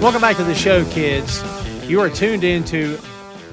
Welcome back to the show, kids. You are tuned into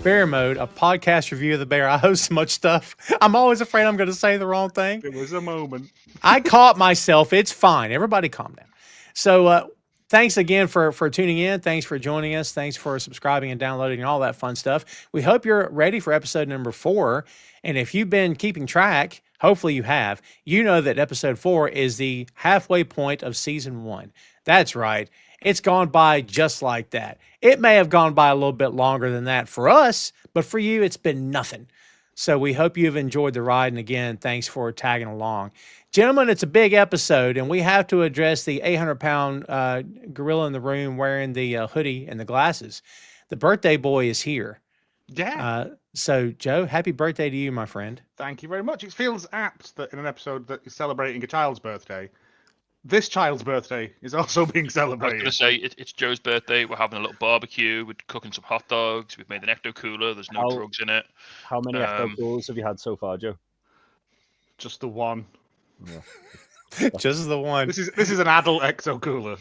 Bear Mode, a podcast review of the Bear. I host so much stuff. I'm always afraid I'm going to say the wrong thing. It was a moment. I caught myself. It's fine. Everybody calm down. So thanks again for tuning in. Thanks for joining us. Thanks for subscribing and downloading and all that fun stuff. We hope you're ready for episode number 4. And if you've been keeping track, hopefully you have, you know that episode 4 is the halfway point of season 1. That's right. It's gone by just like that. It may have gone by a little bit longer than that for us, but for you, it's been nothing. So we hope you've enjoyed the ride. And again, thanks for tagging along. Gentlemen, it's a big episode, and we have to address the 800-pound gorilla in the room wearing the hoodie and the glasses. The birthday boy is here. Yeah. So, Joe, happy birthday to you, my friend. Thank you very much. It feels apt that in an episode that is celebrating a child's birthday, this child's birthday is also being celebrated. I was going to say, it's Joe's birthday. We're having a little barbecue. We're cooking some hot dogs. We've made an ecto cooler. There's no drugs in it. How many ecto coolers have you had so far, Joe? Just the one. Yeah. Just the one. This is an adult ecto cooler.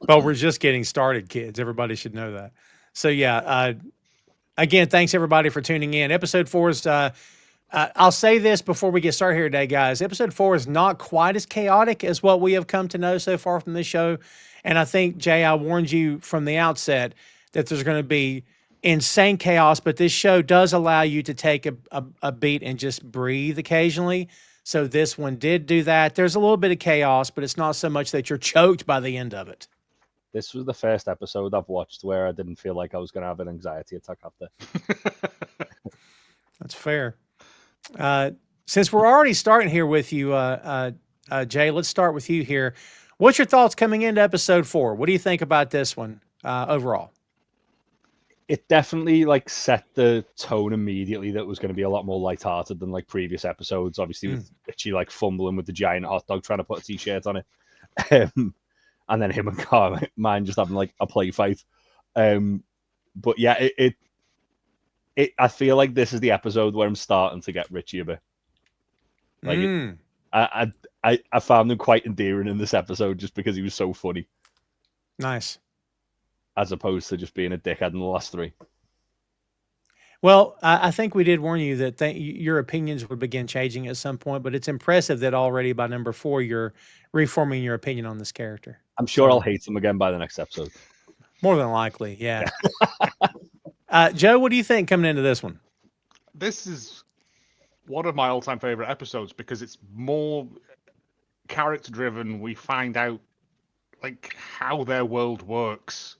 Well, we're just getting started, kids. Everybody should know that. So, yeah, again, thanks everybody for tuning in. Episode 4 is, I'll say this before we get started here today, guys. Episode 4 is not quite as chaotic as what we have come to know so far from this show. And I think, Jay, I warned you from the outset that there's going to be insane chaos, but this show does allow you to take a beat and just breathe occasionally. So this one did do that. There's a little bit of chaos, but it's not so much that you're choked by the end of it. This was the first episode I've watched where I didn't feel like I was going to have an anxiety attack after. That's fair. Since we're already starting here with you, Jay, let's start with you here. What's your thoughts coming into episode 4? What do you think about this one overall? It definitely set the tone immediately that was going to be a lot more lighthearted than previous episodes. Obviously, with Richie fumbling with the giant hot dog trying to put a t-shirt on it. And then him and Carmen just having a play fight. But yeah, I feel like this is the episode where I'm starting to get Richie a bit. I found him quite endearing in this episode just because he was so funny. Nice. As opposed to just being a dickhead in the last 3. Well, I think we did warn you that your opinions would begin changing at some point, but it's impressive that already by number 4, you're reforming your opinion on this character. I'm sure I'll hate him again by the next episode. More than likely, yeah. Joe, what do you think coming into this one? This is one of my all-time favorite episodes because it's more character-driven. We find out how their world works.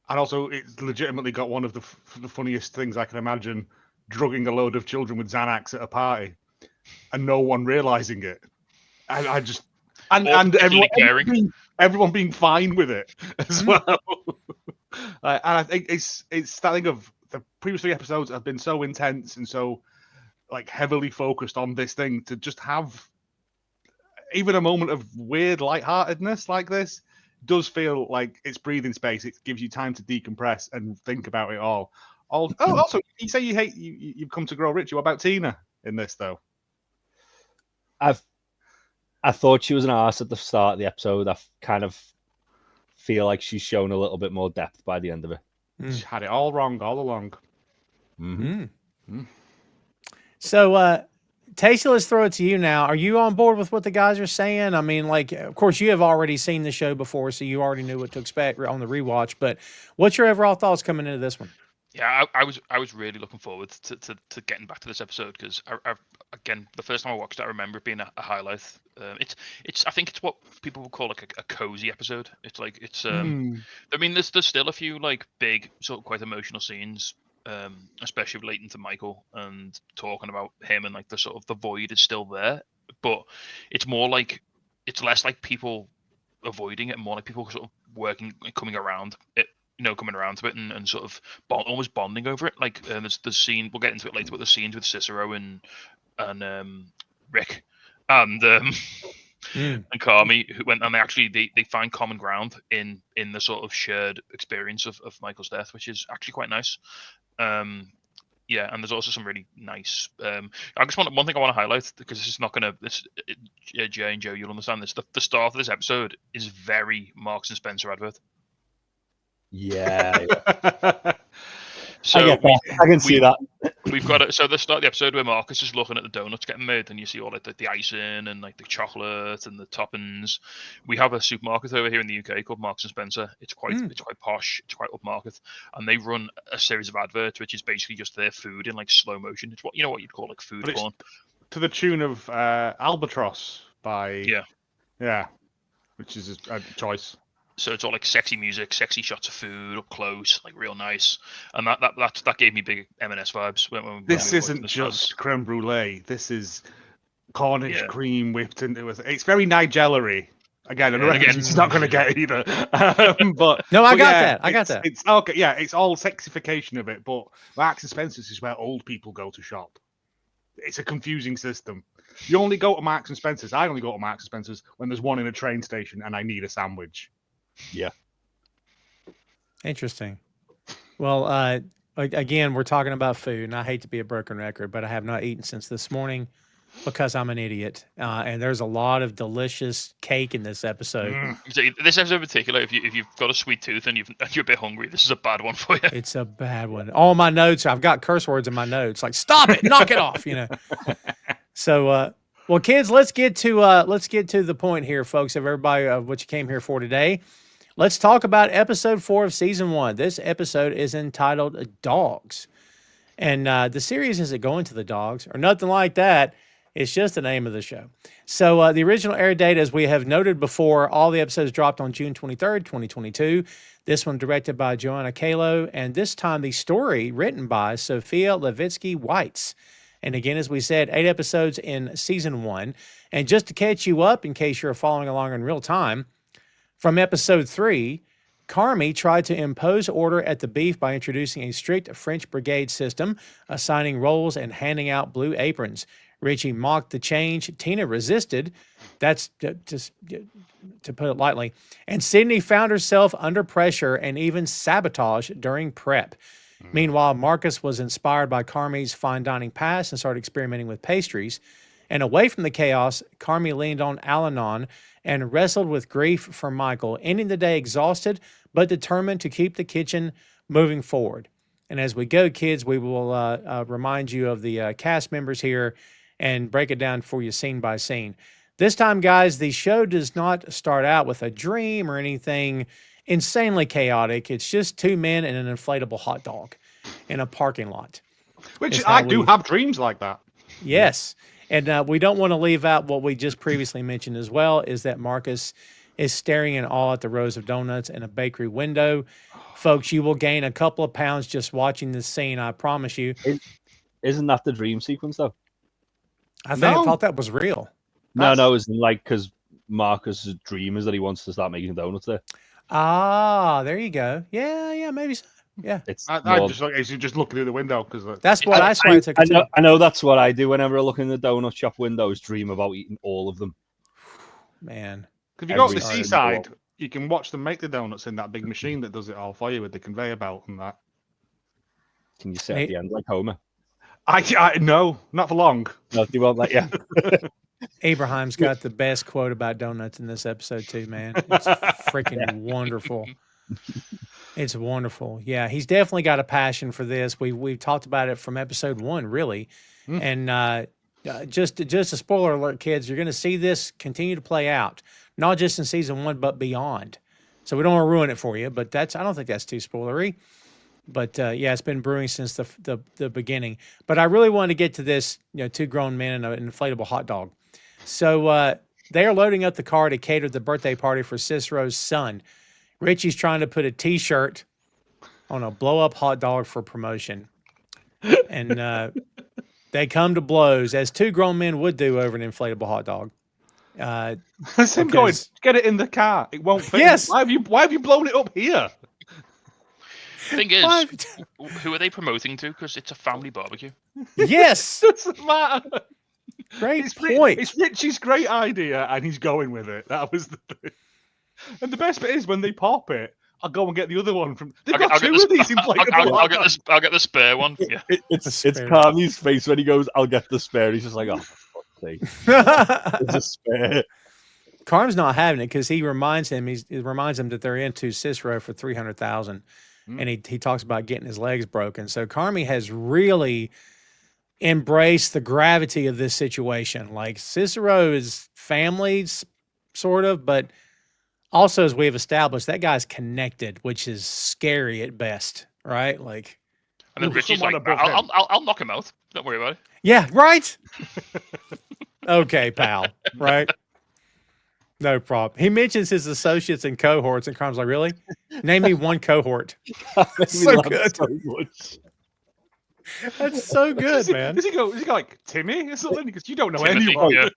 And also, it's legitimately got one of the funniest things I can imagine, drugging a load of children with Xanax at a party and no one realizing it. And everyone being fine with it as well. And I think it's that thing of the previous 3 episodes have been so intense and so heavily focused on this thing to just have even a moment of weird lightheartedness like this. Does feel like it's breathing space. It gives you time to decompress and think about it all. Also, you say you've come to grow Richie. What about Tina in this though? I thought she was an arse at the start of the episode. I kind of feel like she's shown a little bit more depth by the end of it. She had it all wrong all along. Mm-hmm. So, Tasty, let's throw it to you now. Are you on board with what the guys are saying? I mean, of course, you have already seen the show before, so you already knew what to expect on the rewatch. But what's your overall thoughts coming into this one? Yeah, I was really looking forward to getting back to this episode because again, the first time I watched it, I remember it being a highlight. It's I think it's what people would call a cozy episode. It's I mean, there's still a few big sort of quite emotional scenes. Especially relating to Michael and talking about him and the sort of the void is still there, but it's more it's less people avoiding it and more people sort of working, coming around it, coming around to it and sort of almost bonding over it. There's the scene, we'll get into it later, but the scenes with Cicero and Rick and Carmy, who went and they find common ground in the sort of shared experience of Michael's death, which is actually quite nice. Yeah, and there's also some really nice. I just want one thing I want to highlight because this is not going to. Jay and Joe, you'll understand this. The start of this episode is very Marks and Spencer advert. Yeah. So I get that. I can see that. We've got it. So the start of the episode where Marcus is looking at the donuts getting made, and you see all like the icing and like the chocolate and the toppings. We have a supermarket over here in the UK called Marks and Spencer. It's quite posh. It's quite upmarket, and they run a series of adverts which is basically just their food in like slow motion. It's what what you'd call like food porn. To the tune of Albatross by which is a choice. So it's all like sexy music, sexy shots of food up close, like real nice, and that gave me big M&S vibes. This isn't just creme brulee. This is Cornish cream whipped into it. It's very Nigella-y. Again, it's not going to get either. But no, I got that. It's okay. Yeah, it's all sexification of it. But Marks and Spencer's is where old people go to shop. It's a confusing system. You only go to Marks and Spencer's. I only go to Marks and Spencer's when there's one in a train station and I need a sandwich. Yeah. Interesting. Well, again, we're talking about food, and I hate to be a broken record, but I have not eaten since this morning because I'm an idiot. And there's a lot of delicious cake in this episode. This episode in particular, if you've got a sweet tooth and you're a bit hungry, this is a bad one for you. It's a bad one. All my notes, I've got curse words in my notes, like "stop it, knock it off," So, well, kids, let's get to the point here, folks. Of everybody, of what you came here for today. Let's talk about episode 4 of season 1. This episode is entitled Dogs. And the series isn't going to the dogs or nothing like that. It's just the name of the show. So the original air date, as we have noted before, all the episodes dropped on June 23rd, 2022. This one directed by Joanna Kalo. And this time the story written by Sophia Levitsky-Weitz. And again, as we said, 8 episodes in season 1. And just to catch you up, in case you're following along in real time, from episode 3, Carmy tried to impose order at the beef by introducing a strict French brigade system, assigning roles and handing out blue aprons. Richie mocked the change. Tina resisted. That's just to put it lightly. And Sydney found herself under pressure and even sabotage during prep. Meanwhile, Marcus was inspired by Carmy's fine dining past and started experimenting with pastries. And away from the chaos, Carmy leaned on Al-Anon and wrestled with grief for Michael, ending the day exhausted but determined to keep the kitchen moving forward. And as we go, kids, we will remind you of the cast members here and break it down for you scene by scene. This time, guys, the show does not start out with a dream or anything insanely chaotic. It's just 2 men and an inflatable hot dog in a parking lot. Which I do have dreams like that. Yes. And we don't want to leave out what we just previously mentioned as well, is that Marcus is staring in awe at the rows of donuts in a bakery window. Folks, you will gain a couple of pounds just watching this scene, I promise you. Isn't that the dream sequence, though? I thought that was real. No, it was like because Marcus' dream is that he wants to start making donuts there. Ah, there you go. Yeah, maybe so. Yeah, I just looking through the window because that's what I took it to. I know that's what I do whenever I look in the donut shop windows. Dream about eating all of them. Man, if you go to the seaside, you can watch them make the donuts in that big machine that does it all for you with the conveyor belt and that. Can you sit at the end like Homer? I no, not for long. No, you won't let you. Abraham's got the best quote about donuts in this episode too, man. It's freaking wonderful. It's wonderful. Yeah, he's definitely got a passion for this. We've talked about it from episode 1, really. And just a spoiler alert, kids, you're going to see this continue to play out, not just in season 1, but beyond. So we don't want to ruin it for you, but I don't think that's too spoilery. But yeah, it's been brewing since the beginning. But I really wanted to get to this, 2 grown men and an inflatable hot dog. So they are loading up the car to cater the birthday party for Cicero's son. Richie's trying to put a T-shirt on a blow-up hot dog for promotion. And they come to blows, as 2 grown men would do over an inflatable hot dog. That's him going, get it in the car. It won't fit. Yes. Why have you blown it up here? Thing is, who are they promoting to? Because it's a family barbecue. Yes. Doesn't matter. Great point. It's Richie's great idea, and he's going with it. That was the thing. And the best bit is when they pop it, I'll go and get the other one from. They've I'll got two of these inflatable. I'll get the spare one. Yeah. It's Carmy's face when he goes, "I'll get the spare." He's just like, "Oh, for fuck's sake, it's a spare." Carm's not having it because he reminds him that they're into Cicero for 300,000, and he talks about getting his legs broken. So Carmy has really embraced the gravity of this situation. Like Cicero is family, sort of, but also, as we have established, that guy's connected, which is scary at best, right? Like, and then Richie's like, I'll knock him out. Don't worry about it. Yeah, right. Okay, pal. Right. No problem. He mentions his associates and cohorts, and Carm's like, really? Name me one cohort. So good. So much. That's so good, man. Does he go like Timmy or something? Because you don't know Timothy, anyone.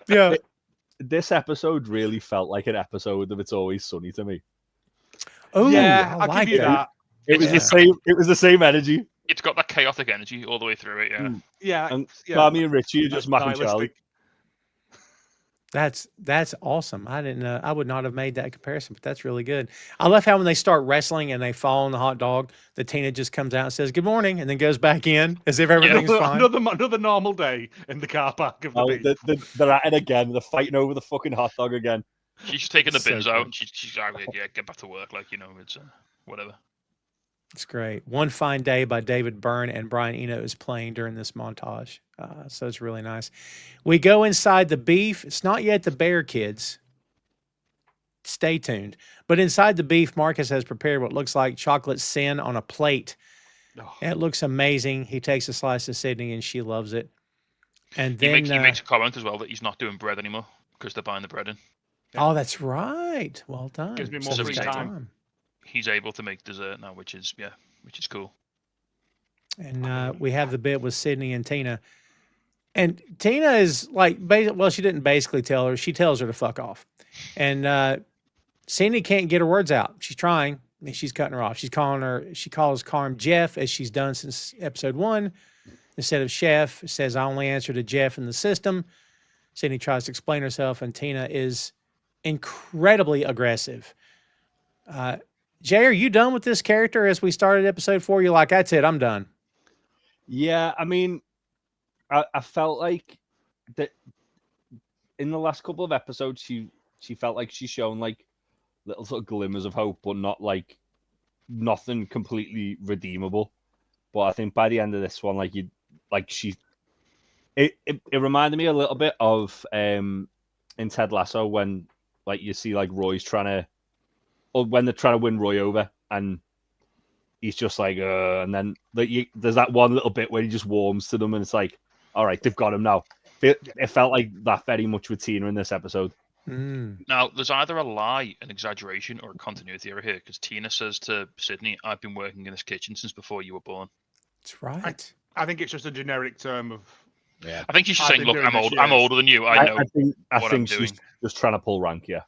Yeah. This episode really felt like an episode of It's Always Sunny to me. Oh, yeah, I like give you that. It was the same. It was the same energy. It's got that chaotic energy all the way through it. Yeah. Yeah. And Carmy and Richie are just Mac and Charlie. That's awesome. I didn't know. I would not have made that comparison, but that's really good. I love how when they start wrestling and they fall on the hot dog, the Tina just comes out and says "Good morning" and then goes back in as if everything's fine. Another normal day in the car park of the beach. They're at it again. They're fighting over the fucking hot dog again. She's taking the bins out. And she's like, yeah, get back to work. Like, you know, it's whatever. It's great. One Fine Day by David Byrne and Brian Eno is playing during this montage. So it's really nice. We go inside the beef. It's not yet the Bear Kids. Stay tuned. But inside the beef, Marcus has prepared what looks like chocolate sin on a plate. Oh. It looks amazing. He takes a slice to Sydney and she loves it. And then he makes a comment as well that he's not doing bread anymore because they're buying the bread in. Oh, that's right. Well done. Gives me more free time. He's able to make dessert now, which is cool. And we have the bit with Sydney and Tina. And Tina is like, she didn't basically tell her. She tells her to fuck off. And Sydney can't get her words out. She's trying. And she's cutting her off. She calls Carm Jeff, as she's done since episode 1. Instead of chef, says, I only answer to Jeff in the system. Sydney tries to explain herself, and Tina is incredibly aggressive. Jay, are you done with this character as we started episode 4? You're like, that's it, I'm done. Yeah, I mean, I felt like that in the last couple of episodes, she felt like she's shown like little sort of glimmers of hope, but not like nothing completely redeemable. But I think by the end of this one, it reminded me a little bit of in Ted Lasso when like you see like Roy's when they're trying to win Roy over, and he's just like, and then there's that one little bit where he just warms to them, and it's like, all right, they've got him now. It felt like that very much with Tina in this episode. Now, there's either a lie, an exaggeration, or a continuity error here, because Tina says to Sydney, I've been working in this kitchen since before you were born. That's right. I think it's just a generic term of... Yeah. I think she's just saying, look, I'm older than you. I know I think she's just trying to pull rank, yeah.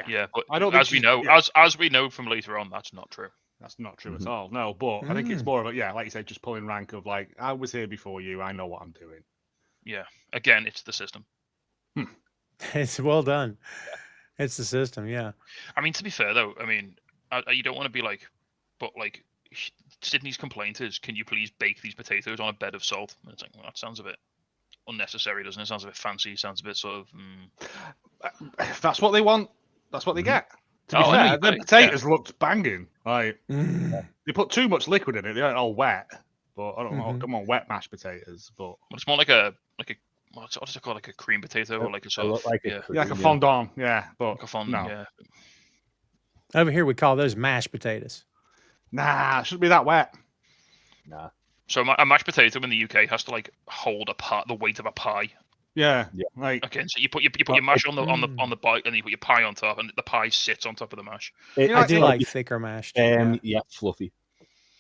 Yeah, but as we know from later on, that's not true. That's not true at all. No, but I think it's more of a, like you said, just pulling rank of like, I was here before you. I know what I'm doing. Yeah. Again, it's the system. It's well done. It's the system, yeah. I mean, to be fair, though, I mean, you don't want to be like, but like, Sydney's complaint is, can you please bake these potatoes on a bed of salt? And it's like, well, that sounds a bit unnecessary, doesn't it? Sounds a bit fancy. Sounds a bit sort of... If that's what they want, that's what they get. To be fair, the potatoes looked banging. Like they put too much liquid in it. They aren't all wet. But I don't know. Come on, wet mashed potatoes. But it's more like a what does it call? Like a cream potato or like a sort of like a fondant. Yeah, but like a fondant. No. Yeah. Over here we call those mashed potatoes. Nah, it shouldn't be that wet. Nah. So a mashed potato in the UK has to like hold the weight of a pie. Yeah. Like okay, so you put your mash on the bite, and you put your pie on top, and the pie sits on top of the mash. I do like thicker mashed. Yeah, fluffy.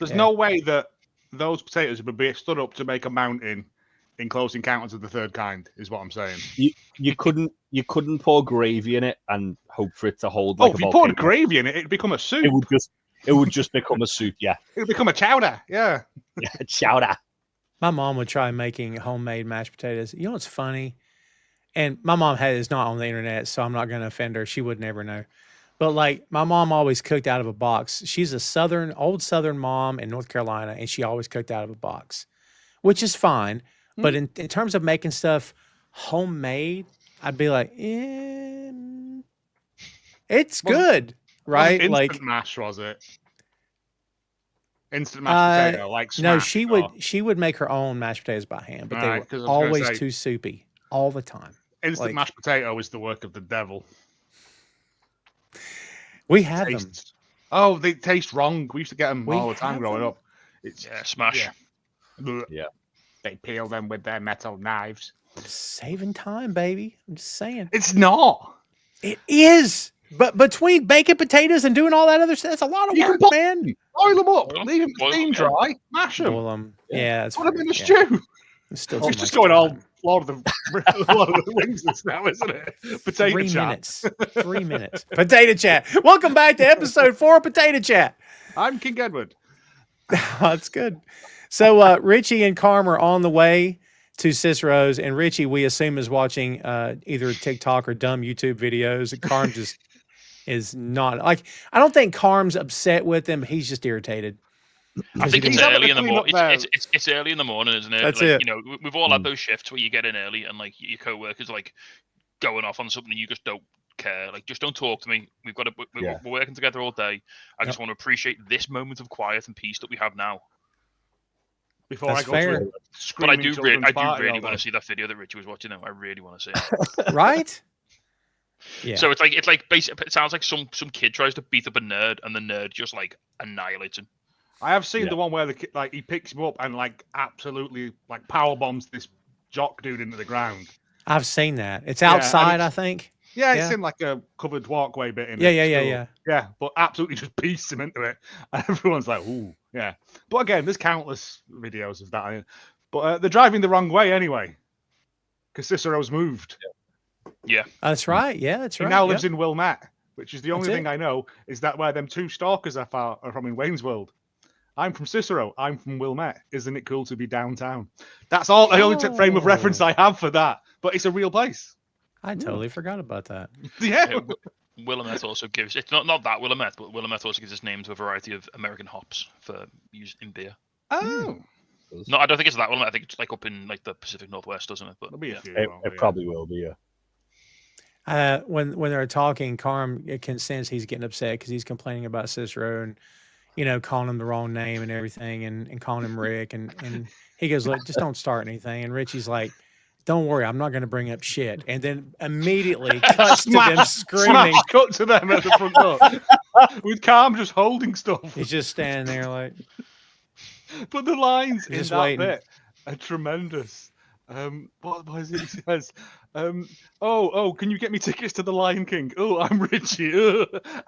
There's no way that those potatoes would be stood up to make a mountain in Close Encounters of the Third Kind, is what I'm saying. You couldn't pour gravy in it and hope for it to hold. Like if you poured gravy in it, it'd become a soup. It would just become a soup. Yeah, it would become a chowder. Yeah, chowder. My mom would try making homemade mashed potatoes. You know what's funny? And my mom is not on the internet, so I'm not going to offend her. She would never know. But like my mom always cooked out of a box. She's a old Southern mom in North Carolina, and she always cooked out of a box, which is fine. But in terms of making stuff homemade, I'd be like, it's good, right? Instant Like mash, was it? Instant mashed potato, like no, smash, she would make her own mashed potatoes by hand, but they Right, were 'cause I was gonna always say- too soupy all the time. Instant like- mashed potato is the work of the devil. We have them. Tastes. Oh, they taste wrong. We used to get them We all the time have growing them? up. It's Smash. Yeah. Blech. Yeah. They peel them with their metal knives. Saving time, baby. I'm just saying. It's not. It is. But between baking potatoes and doing all that other stuff, that's a lot of You can work, put- man. Boil them up. Boil 'em. Leave them Boil 'em, steam yeah. dry. Mash them. Boil them. Yeah, that's Put them in the fair. stew. It's still It's too just much going all time. Lord of the Rings this now, isn't it? Potato 3 chat. minutes. 3 minutes. Potato chat. Welcome back to episode 4 of Potato Chat. I'm King Edward. That's good. So Richie and Carm are on the way to Cicero's, and Richie, we assume, is watching either TikTok or dumb YouTube videos. And Carm just is not like. I don't think Carm's upset with him. He's just irritated. I think He's it's having early to in the clean up morning. there. It's early in the morning, isn't it? That's like, it. You know, we've all had those shifts where you get in early and like your coworkers like going off on something and you just don't care. Like, just don't talk to me. We're working together all day. I just want to appreciate this moment of quiet and peace that we have now. Before That's I go fair. to a But I screaming do children's party really all want day. to see that video that Richie was watching. Now I really want to see it. Right? Yeah. So it's like basically it sounds like some kid tries to beat up a nerd and the nerd just like annihilates him. I have seen Yeah. the one where the kid, like, he picks him up and like absolutely like power bombs this jock dude into the ground. I've seen that. It's Yeah, outside, and I think. Yeah, it's Yeah. in like a covered walkway bit in Yeah, it, yeah, yeah, still. yeah. Yeah, but absolutely just beats him into it. And everyone's like, ooh, yeah. But again, there's countless videos of that. But they're driving the wrong way anyway. Because Cicero's moved. That's right. Yeah, that's He right. now Yep. lives in Wilmette, which is the only That's thing I know is that where them two stalkers are from in Wayne's World. I'm from Cicero. I'm from Wilmette. Isn't it cool to be downtown? That's all the only frame of reference I have for that. But it's a real place. I totally forgot about that. Yeah. Willamette also gives it's not that Willamette, but Willamette also gives its name to a variety of American hops for use in beer. Oh. No, I don't think it's that Willamette. I think it's like up in like the Pacific Northwest, doesn't it? But There'll be a yeah. few. It won't there? probably will be. Yeah. When they're talking, Carm can sense he's getting upset because he's complaining about Cicero and calling him the wrong name and everything, and calling him Rick, and he goes, "Look, just don't start anything." And Richie's like, "Don't worry, I'm not going to bring up shit." And then immediately cuts to them screaming. Smash cut to them at the front door. With Carm just holding stuff. He's just standing there like, But the lines in Just that waiting. bit are tremendous. What is it he says? Oh, can you get me tickets to the Lion King? Oh, I'm Richie.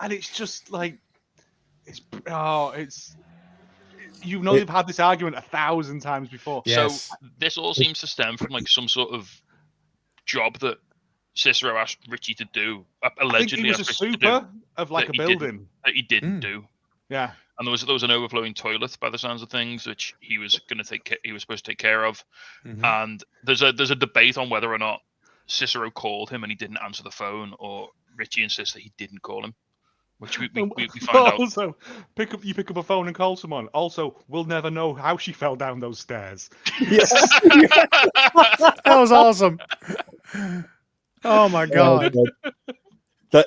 And it's just like, you've had this argument 1,000 times before. Yes. So this all seems to stem from like some sort of job that Cicero asked Richie to do. I think Allegedly he was a asked Richie to do, super of like that a he didn't. building. that he didn't Mm. do. Yeah. And there was an overflowing toilet by the sounds of things, which he was supposed to take care of. Mhm. And there's a debate on whether or not Cicero called him and he didn't answer the phone, or Richie insists that he didn't call him, which we find out. Also, pick up a phone and call someone. Also, we'll never know how she fell down those stairs. That was awesome. Oh my god.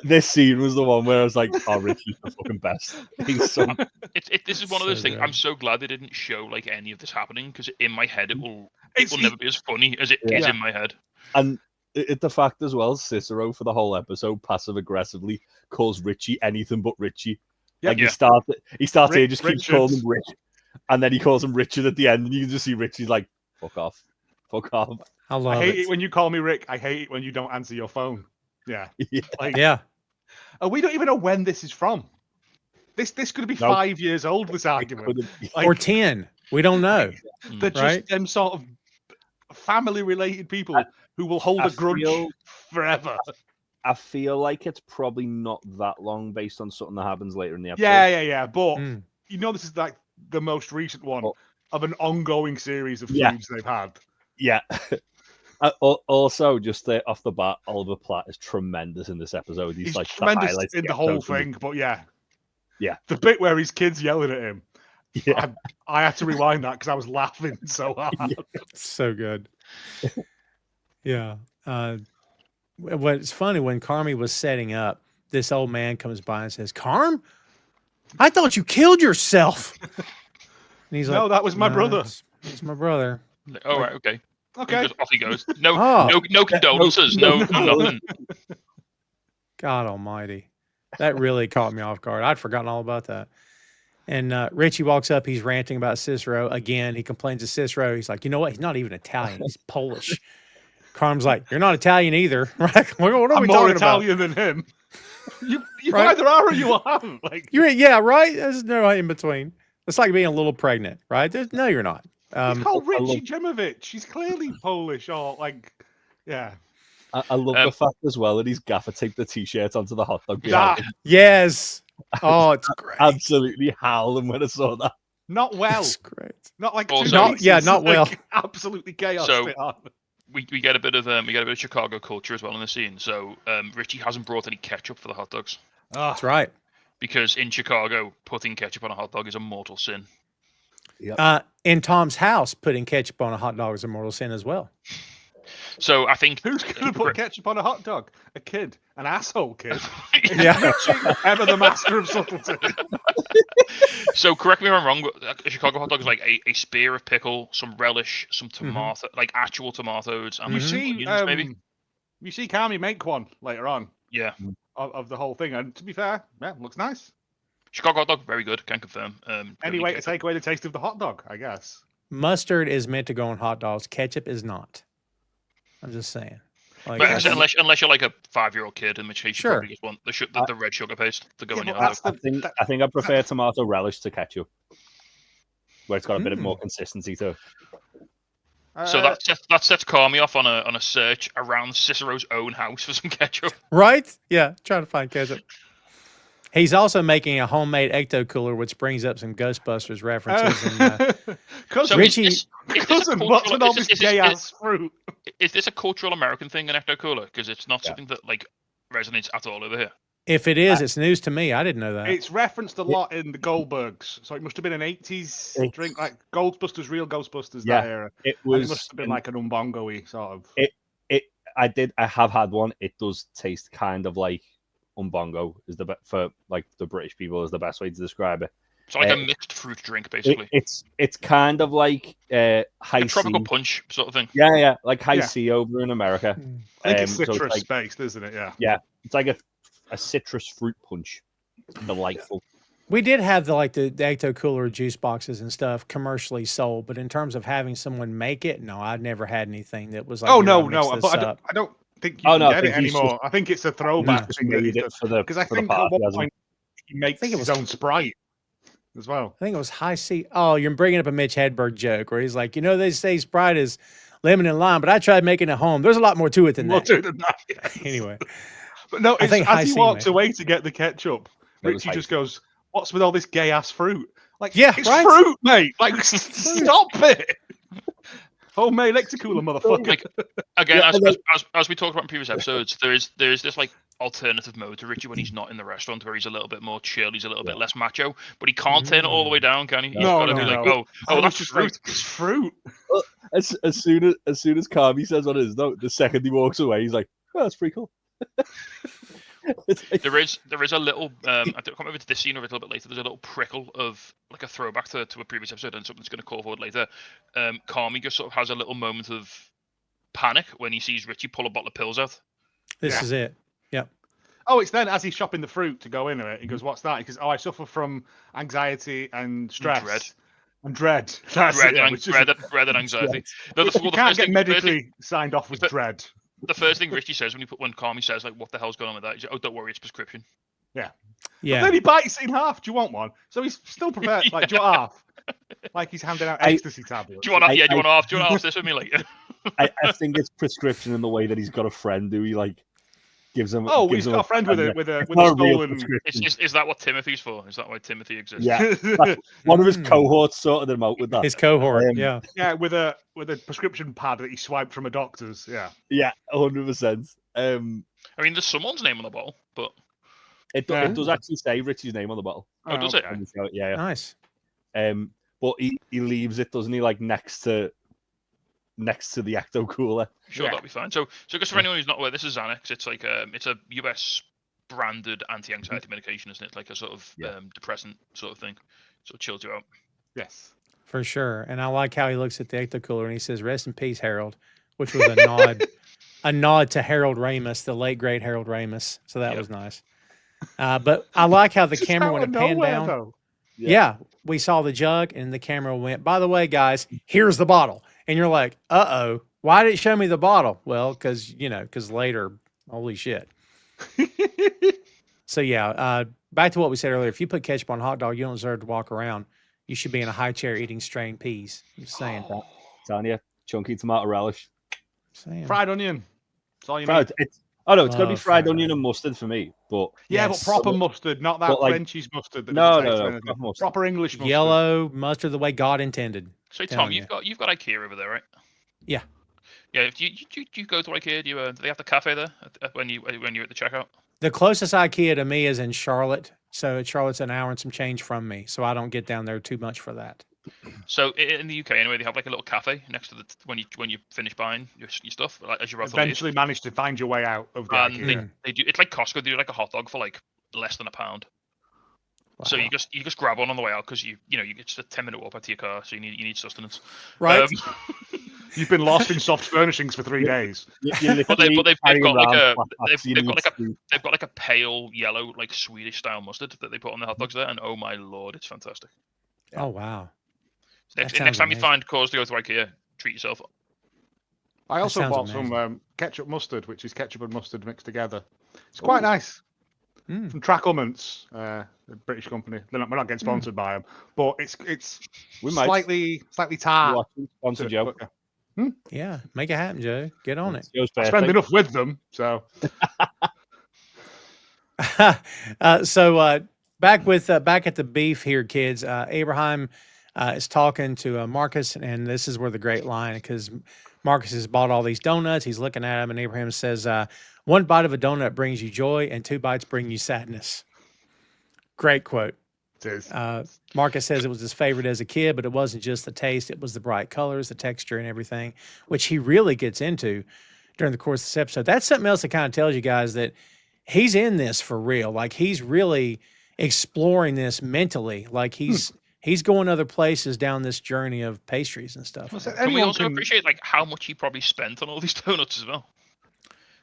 This scene was the one where I was like, "Oh, Richie's the fucking best." He's so This is one of So those things. good. I'm so glad they didn't show like any of this happening, because in my head it will It's- never be as funny as it is Yeah. in my head. And the fact as well, Cicero for the whole episode passive aggressively calls Richie anything but Richie. Yeah, Like yeah. he starts here, just keeps Richards. calling him Rick, and then he calls him Richard at the end, and you can just see Richie's like, "Fuck off, fuck off." I I love hate it. it when you call me Rick. I hate it when you don't answer your phone. Yeah. Yeah. Like, Yeah. we don't even know when this is from. This could be Nope. 5 years old, this argument. Like, Or 10. We don't know. they're just right? them sort of family-related people who will hold I a grudge feel- forever. I feel like it's probably not that long based on something that happens later in the episode. Yeah. But Mm. this is like the most recent one Oh. of an ongoing series of Yeah. feuds they've had. Yeah. Also, just off the bat, Oliver Platt is tremendous in this episode. He's like tremendous the in the whole episode for me. thing, but yeah. Yeah. The bit where his kid's yelling at him, Yeah. I had to rewind that because I was laughing so hard. So good. Yeah. What's funny, when Carmy was setting up, this old man comes by and says, "Carm, I thought you killed yourself." And he's like, No, that was my brother. It's my brother. Oh, right, okay. Okay. Off he goes. No, Oh. no condolences. No, nothing. God almighty. That really caught me off guard. I'd forgotten all about that. And Richie walks up. He's ranting about Cicero. Again, he complains to Cicero. He's like, you know what? He's not even Italian. He's Polish. Carm's like, you're not Italian either. Right? What are I'm we more talking Italian than him. You Right? either are or you aren't. Like, Yeah, right? There's no in between. It's like being a little pregnant, right? No, you're not. he's called Richie Jemovich. He's clearly Polish or like, yeah. I love the fact as well that he's gaffer taped the t-shirt onto the hot dog. That, Yes. Oh, it's great. Absolutely howling when I saw that. not well. It's great. Not like Also- two Not- pieces, yeah, not like, well. Absolutely chaos. So- it on. We get a bit of Chicago culture as well in the scene. So Richie hasn't brought any ketchup for the hot dogs Ah, That's right. because in Chicago, putting ketchup on a hot dog is a mortal sin. In Tom's house, putting ketchup on a hot dog is a mortal sin as well. So I think who's going to put ketchup on a hot dog? A kid. An asshole kid. Yeah. Ever the master of subtlety. So correct me if I'm wrong, but a Chicago hot dog is like a spear of pickle, some relish, some tomato, like actual tomatoes, and You like some see, onions, maybe. you see Carmy make one later on Yeah, of the whole thing, and to be fair, yeah, looks nice. Chicago hot dog, very good. Can confirm. Any way to take away the taste of the hot dog, I guess. Mustard is meant to go on hot dogs. Ketchup is not. I'm just saying. Like, But that's- unless you're like a 5-year-old kid, in which case you Sure. probably just want the red sugar paste to go Yeah, in your but hot that's dog. the- I think I prefer tomato relish to ketchup, where it's got a bit of more consistency to it. So that sets Carmy off on a search around Cicero's own house for some ketchup. Right? Yeah, trying to find ketchup. He's also making a homemade ecto cooler, which brings up some Ghostbusters references. And, cousin, So Richie- is this a cousin, what's with all cultural- this gay ass fruit? Is this a cultural American thing, an ecto cooler? Because it's not something that like resonates at all over here. if it is, it's news to me. I didn't know that. It's referenced a lot in the Goldbergs, so it must have been an 80s drink, like Ghostbusters, real Ghostbusters, Yeah, that era. It And it was. must have been like an umbongo-y sort of. I have had one. It does taste kind of like umbongo. Is the for like the British people is the best way to describe it. It's like a mixed fruit drink, basically. It's kind of like high A tropical C. punch sort of thing. Yeah, like high Yeah. C over in America. I think it's so citrus like, based, isn't it? Yeah. it's like a citrus fruit punch. Delightful. We did have the ecto cooler juice boxes and stuff commercially sold, but in terms of having someone make it, no, I'd never had anything that was like. Oh "Here, no, I'll mix no, this but up." I don't think you Oh, can no, I get it think he's anymore. just- I think it's a throwback Just thing. made it for the Because I for the think at party, one hasn't point he makes think it his was- own Sprite as well. I think it was High C. Oh, you're bringing up a Mitch Hedberg joke where he's like, they say Sprite is lemon and lime, but I tried making it home. There's a lot more to it than More that. to it than that, yes. Anyway, But no, I it's, think as High he C walks made it. away to get the ketchup, It was Richie High just C. goes, "What's with all this gay ass fruit?" Like, Yeah, it's right? fruit, mate. Like, stop it. Homemade Lecticooler, motherfucker. Like, again, Yeah, as we talked about in previous episodes, there is this like alternative mode to Richie when he's not in the restaurant, where he's a little bit more chill, he's a little bit less macho, but he can't turn it all the way down, can he? He's No, got to no, be like, no. oh, I that's was just fruit. like, it's fruit. As soon as Carmy says on his note, the second he walks away, he's like, "Oh, that's pretty cool." It's like- There is a little I can't remember if it's this scene or a little bit later. There's a little prickle of like a throwback to a previous episode and something that's going to call forward later. Carmy just sort of has a little moment of panic when he sees Richie pull a bottle of pills out. this Yeah. is it. Yep. Oh, it's then as he's shopping the fruit to go into it, he goes, "What's that?" He goes, "Oh, I suffer from anxiety and stress." dread. And dread. That's Dread, it, yeah, and, which is- dread and anxiety. No, you can't get medically signed off with the- dread. The first thing Richie says when Carmy says like, "What the hell's going on with that?" He's like, "Oh, don't worry, it's prescription." Then Yeah. he bites it in half. Do you want one? So he's still prepared. Like, do you want half? Like he's handing out ecstasy tablets. Do you want to? I- Yeah, do you I- want to half this with me later? I think it's prescription in the way that he's got a friend who he like gives him. Oh, gives he's him got a friend with a not a real stolen. prescription. Is that what Timothy's for? Is that why Timothy exists? Yeah, one of his cohorts sorted him out with that. His cohort, yeah. Yeah, with a prescription pad that he swiped from a doctor's. Yeah, 100%. I mean, there's someone's name on the bottle, but It does actually say Richie's name on the bottle. oh, does it? Yeah. Nice. But he leaves it, doesn't he? Like next to the Ecto Cooler. Sure, that'll be fine. So just for anyone who's not aware, this is Xanax. It's like it's a US branded anti-anxiety medication, isn't it? Like a sort of depressant sort of thing. So it chills you out. yes. For sure. And I like how he looks at the Ecto Cooler and he says, "Rest in peace, Harold," which was a nod to Harold Ramis, the late great Harold Ramis. So that was nice. But I like how the camera when it panned down. Though. Yeah, we saw the jug and the camera went, "By the way, guys, here's the bottle." And you're like, "Uh-oh, why did it show me the bottle?" Well, because later, holy shit. So yeah, back to what we said earlier. If you put ketchup on a hot dog, you don't deserve to walk around. You should be in a high chair eating strained peas. I'm just saying. Telling you, chunky tomato relish. Fried onion. That's all you Fried, need. it's going to be fried fried onion and mustard for me. But But proper mustard, not that like, Frenchies mustard. That no, proper English mustard. Yellow mustard the way God intended. So Tom, you've got IKEA over there, right? Yeah. Yeah. Do you go to IKEA? Do they have the cafe there when you're at the checkout? The closest IKEA to me is in Charlotte. So Charlotte's an hour and some change from me. So I don't get down there too much for that. So in the UK anyway, they have like a little cafe next to when you finish buying your stuff, like as you're about to leave. Eventually managed to find your way out of the IKEA. They do. It's like Costco. They do like a hot dog for like less than £1. Wow. So you just grab one on the way out because you it's a 10-minute walk back to your car, so you need sustenance. Right. You've been lost in soft furnishings for 3 days. But they've got like a pale yellow like Swedish style mustard that they put on the hot dogs there, and oh my lord, it's fantastic. Oh wow. Next time you find cause to go to IKEA, treat yourself. I also bought some ketchup mustard, which is ketchup and mustard mixed together. It's quite nice. From Tracklements, a British company. We're not getting sponsored by them, but it's slightly tart. Sponsor Joe. Yeah, make it happen, Joe. Get on it. I spend enough with them, so. So back at the beef here, kids. Abraham is talking to Marcus, and this is where the great line, because Marcus has bought all these donuts. He's looking at them, and Abraham says, "One bite of a donut brings you joy, and 2 bites bring you sadness." Great quote. It is. Marcus says it was his favorite as a kid, but it wasn't just the taste. It was the bright colors, the texture, and everything, which he really gets into during the course of this episode. That's something else that kind of tells you guys that he's in this for real. Like, he's really exploring this mentally. Like, he's going other places down this journey of pastries and stuff. Can we also appreciate like how much he probably spent on all these donuts as well?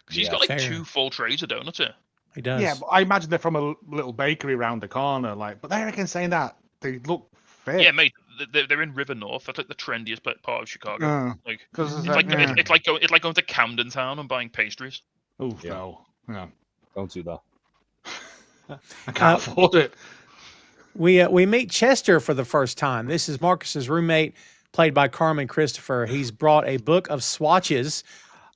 Because he's got like 2 full trays of donuts here. He does. Yeah, but I imagine they're from a little bakery around the corner. But they reckon saying that they look fair. Yeah, mate. They're in River North. That's like the trendiest part of Chicago. It's like going to Camden Town and buying pastries. Oh no, don't do that. I can't afford it. We meet Chester for the first time. This is Marcus's roommate, played by Carmen Christopher. He's brought a book of swatches,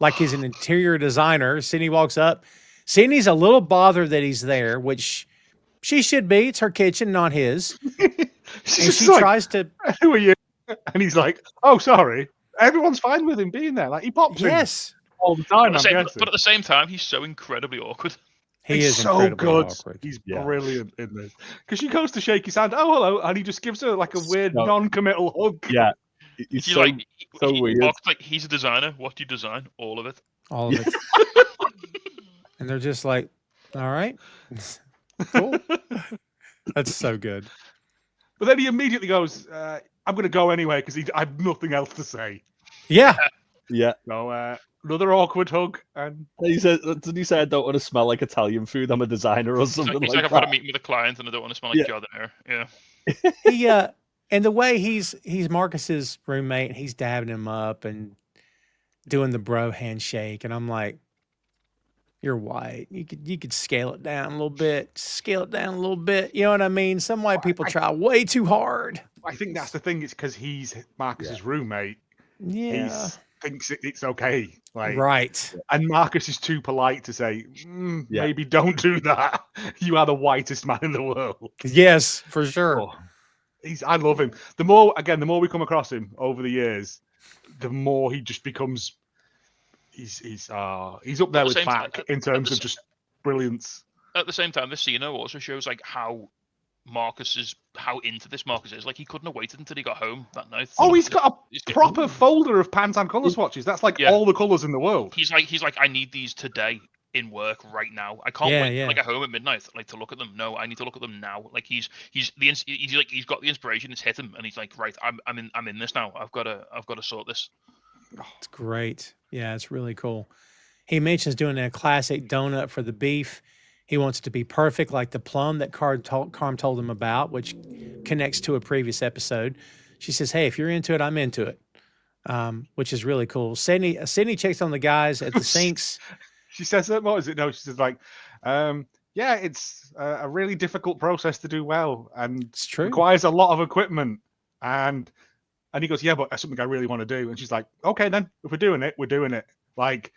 like he's an interior designer. Sydney walks up. Sydney's a little bothered that he's there, which she should be. It's her kitchen, not his. And she tries to. Who are you? And he's like, "Oh, sorry. Everyone's fine with him being there. Like he pops in all the time." But at the same time, he's so incredibly awkward. He is so good. Awkward. He's brilliant in this because she goes to shake his hand. Oh, hello, and he just gives her like a weird non-committal hug. Yeah, he's so weird. Like he's a designer. What do you design? All of it. All of it. And they're just like, "All right, cool." That's so good. But then he immediately goes, "I'm going to go anyway because I have nothing else to say." Yeah. So another awkward hug, and he said, "Did he say I don't want to smell like Italian food? I'm a designer or something He's like I've that." got a meeting with a client and I don't want to smell like jardinier. Yeah. And the way he's Marcus's roommate, and he's dabbing him up and doing the bro handshake, and I'm like, "You're white. You could scale it down a little bit. Scale it down a little bit. You know what I mean? Some white people try way too hard." I think that's the thing. It's because he's Marcus's roommate. Yeah. Thinks it's okay. Like, Right. and Marcus is too polite to say, Yeah. maybe don't do that. You are the whitest man in the world. Yes, for sure. Oh, I love him. The more we come across him over the years, the more he just becomes. He's up there with Fack in terms of just brilliance. At the same time, this scene also shows like how into this Marcus is. Like, he couldn't have waited until he got home that night. Oh, he's got a proper folder of Pantone colour swatches. That's like all the colours in the world. He's like, I need these today in work right now. I can't wait till I get home at midnight like to look at them. No, I need to look at them now. Like he's got the inspiration. It's hit him, and he's like, right, I'm in this now. I've got to sort this. It's great. Yeah, it's really cool. He mentions doing a classic donut for the beef. He wants it to be perfect, like the plum that Carm told him about, which connects to a previous episode. She says, hey, if you're into it, I'm into it, which is really cool. Sydney checks on the guys at the sinks. She says that, what is it? No, she says like, yeah, it's a really difficult process to do well, and it's true. Requires a lot of equipment. And he goes, yeah, but that's something I really want to do. And she's like, okay, then if we're doing it, we're doing it. Like,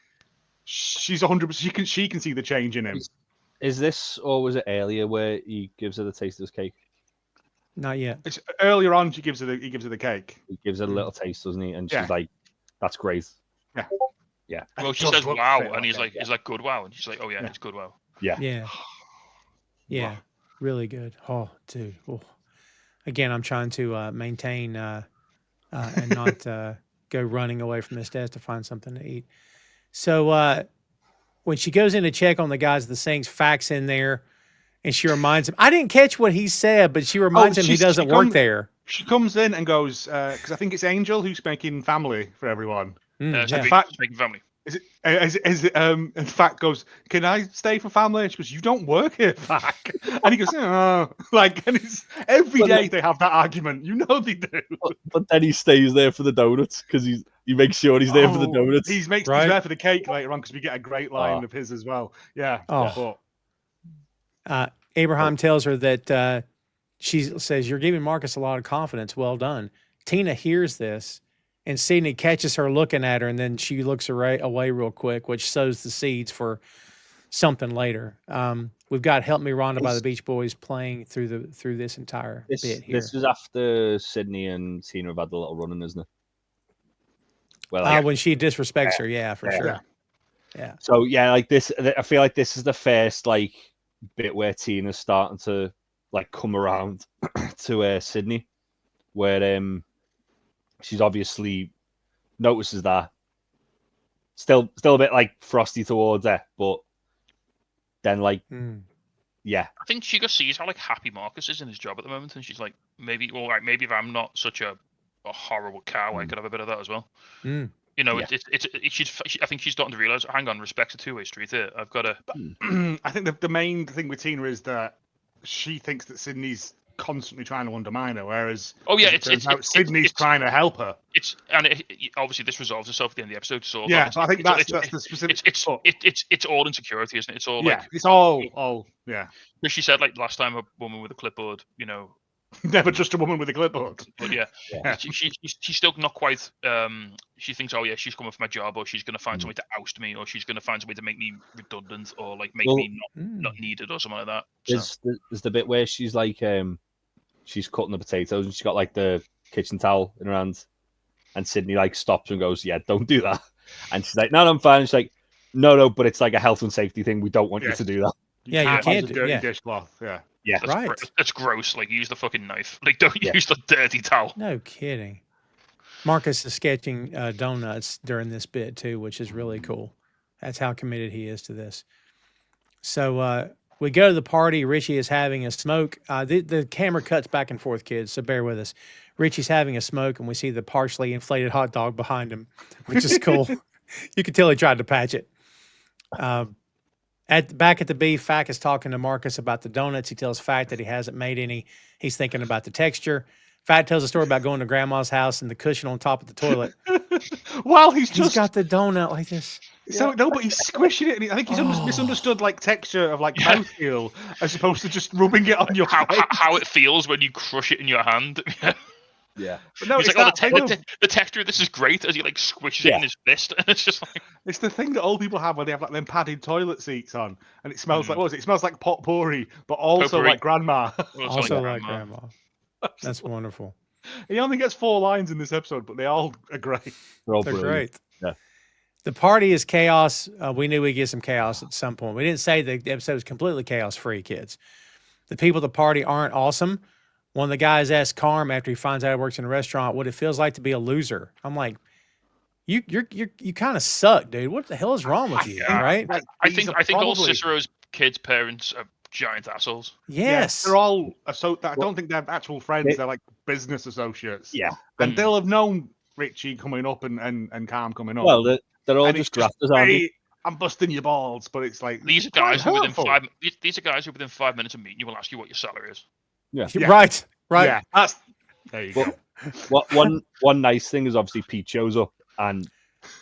she's 100%. She can see the change in him. Is this, or was it earlier where he gives her the taste of his cake? Not yet. It's earlier on. He gives her the cake. He gives her a little taste, doesn't he? And she's like, "That's great." Yeah. Yeah. Well, she says, "Wow," and he's like, "Good wow," and she's like, "Oh yeah, it's good wow." Yeah. Yeah. Yeah. Really good. Oh, dude. Oh. Again, I'm trying to maintain and not go running away from this desk to find something to eat. So when she goes in to check on the guys at the sinks, Fact's in there, and she reminds him. I didn't catch what he said, but she reminds him he doesn't work there. She comes in and goes, because I think it's Angel who's making family for everyone. Making family. And Fact goes, can I stay for family? And she goes, you don't work here, Fact. And he goes, oh. Like, and it's every day they have that argument. You know they do. But then he stays there for the donuts because he makes sure he's there for the donuts. He's there for the cake later on because we get a great line of his as well. Yeah. Abraham tells her that she says, you're giving Marcus a lot of confidence. Well done. Tina hears this. And Sydney catches her looking at her, and then she looks away real quick, which sows the seeds for something later. We've got "Help Me, Rhonda" by the Beach Boys playing through this entire bit here. This is after Sydney and Tina have had the little running, isn't it? Well, when she disrespects her, for sure. Yeah. So like this, I feel like this is the first like bit where Tina's starting to like come around to Sydney, where she's obviously notices that. Still a bit like frosty towards her, but then like, yeah. I think she just sees how like happy Marcus is in his job at the moment, and she's like, maybe if I'm not such a horrible cow, I could have a bit of that as well. You know, I think she's starting to realize, hang on, respect's a two-way street here. I've got to. I think the main thing with Tina is that she thinks that Sydney's constantly trying to undermine her, whereas Sydney's trying to help her. Obviously this resolves itself at the end of the episode. So I think that's the specific. It's all insecurity, isn't it? It's all it's all. Because she said like last time a woman with a clipboard, you know. Never trust a woman with a clipboard. But she's still not quite. She thinks, oh yeah, she's coming for my job, or she's going to find somebody to oust me, or she's going to find somebody to make me redundant, or like make me not needed, or something like that. There's the bit where she's like, she's cutting the potatoes, and she's got like the kitchen towel in her hand, and Sydney like stops and goes, "Yeah, don't do that." And she's like, "No, I'm fine." And she's like, "No, but it's like a health and safety thing. We don't want you to do that." You can't do dirty dishcloth. Yeah, that's gross. Like, use the fucking knife. Like, don't use the dirty towel. No kidding. Marcus is sketching donuts during this bit too, which is really cool. That's how committed he is to this. So we go to the party. Richie is having a smoke. The camera cuts back and forth, kids, so bear with us. Richie's having a smoke, and we see the partially inflated hot dog behind him, which is cool. You can tell he tried to patch it. Back at the beef, Fact is talking to Marcus about the donuts. He tells Fact that he hasn't made any. He's thinking about the texture. Fact tells a story about going to Grandma's house and the cushion on top of the toilet. Well, he's got the donut like this. So no, but he's squishing it. And I think he's misunderstood like texture of like mouthfeel as opposed to just rubbing it on your how it feels when you crush it in your hand. Yeah. But no, He's it's like, that thing of, the texture of this is great as he like squishes it in his fist, and it's just like it's the thing that old people have when they have like them padded toilet seats on, and it smells like what was it? It smells like potpourri, but also Potpourri. like grandma. Also like grandma. That's wonderful. He only gets 4 lines in this episode, but they all are great. They're They're brilliant. great. Yeah. The party is chaos. We knew we'd get some chaos at some point. We didn't say the episode was completely chaos free, kids. The people at the party aren't awesome. One of the guys asked Carm after he finds out he works in a restaurant what it feels like to be a loser. I'm like, you kind of suck, dude. What the hell is wrong with you? Right? I think all Cicero's kids' parents are giant assholes. Yes. They're all I don't think they're actual friends. They're like business associates. Yeah. And they'll have known Richie coming up and Carm coming up. Well, they're all And just it's just, grafters, aren't they? "Hey, I'm busting your balls," but it's like These are it's quite guys who within hurtful. these are guys who within 5 minutes of meeting you will ask you what your salary is. Yeah. Right. Right. Yeah, that's there you go. One nice thing is obviously Pete shows up and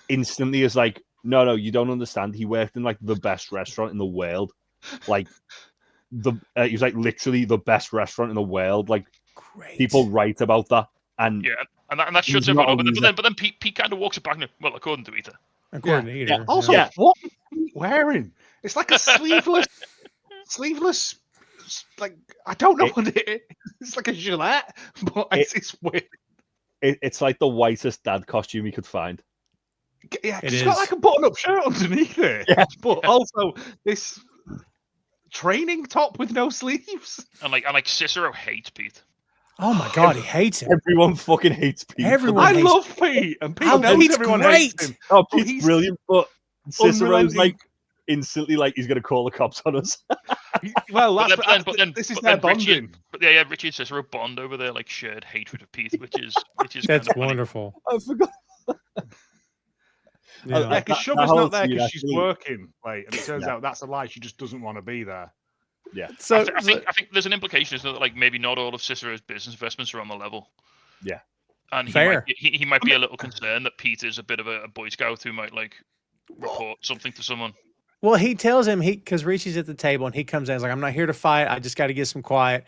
instantly is like, no, you don't understand. He worked in like the best restaurant in the world. Like he was like literally the best restaurant in the world. Like Great. people write about that. And Yeah, and that shuts he's everyone not up. a But then Pete kind of walks it back and well, according to Ether. According to Eater. Also, Yeah. what is he wearing? It's like a sleeveless, like I don't know what it is. It's like a gillette, but it's weird. it's like the whitest dad costume you could find. Yeah, It it's got is. like a button-up shirt underneath it, but also this training top with no sleeves. And like Cicero hates Pete. Oh my God, he hates him. Everyone fucking hates Pete. Everyone I hates- love Pete, and Pete Oh, knows Pete's everyone great. hates him. Oh, But Pete's he's brilliant, but Cicero's unrelenting. like instantly like he's gonna call the cops on us. Well, But that's, then this is but their then Richie- bonding. But yeah, Richie and Cicero bond over their like shared hatred of Pete, which is That's kind of funny. wonderful. I forgot. Yeah. Yeah, because that Sugar's whole not there scene because she's actually- working late, and it turns out that's a lie. She just doesn't want to be there. Yeah. So, I think there's an implication, isn't it, that like maybe not all of Cicero's business investments are on the level. Yeah. And Fair. he might be a little concerned that Pete is a bit of a Boy Scout who might like report something to someone. well, he tells him because Richie's at the table and he comes in. He's like, I'm not here to fight. I just got to get some quiet.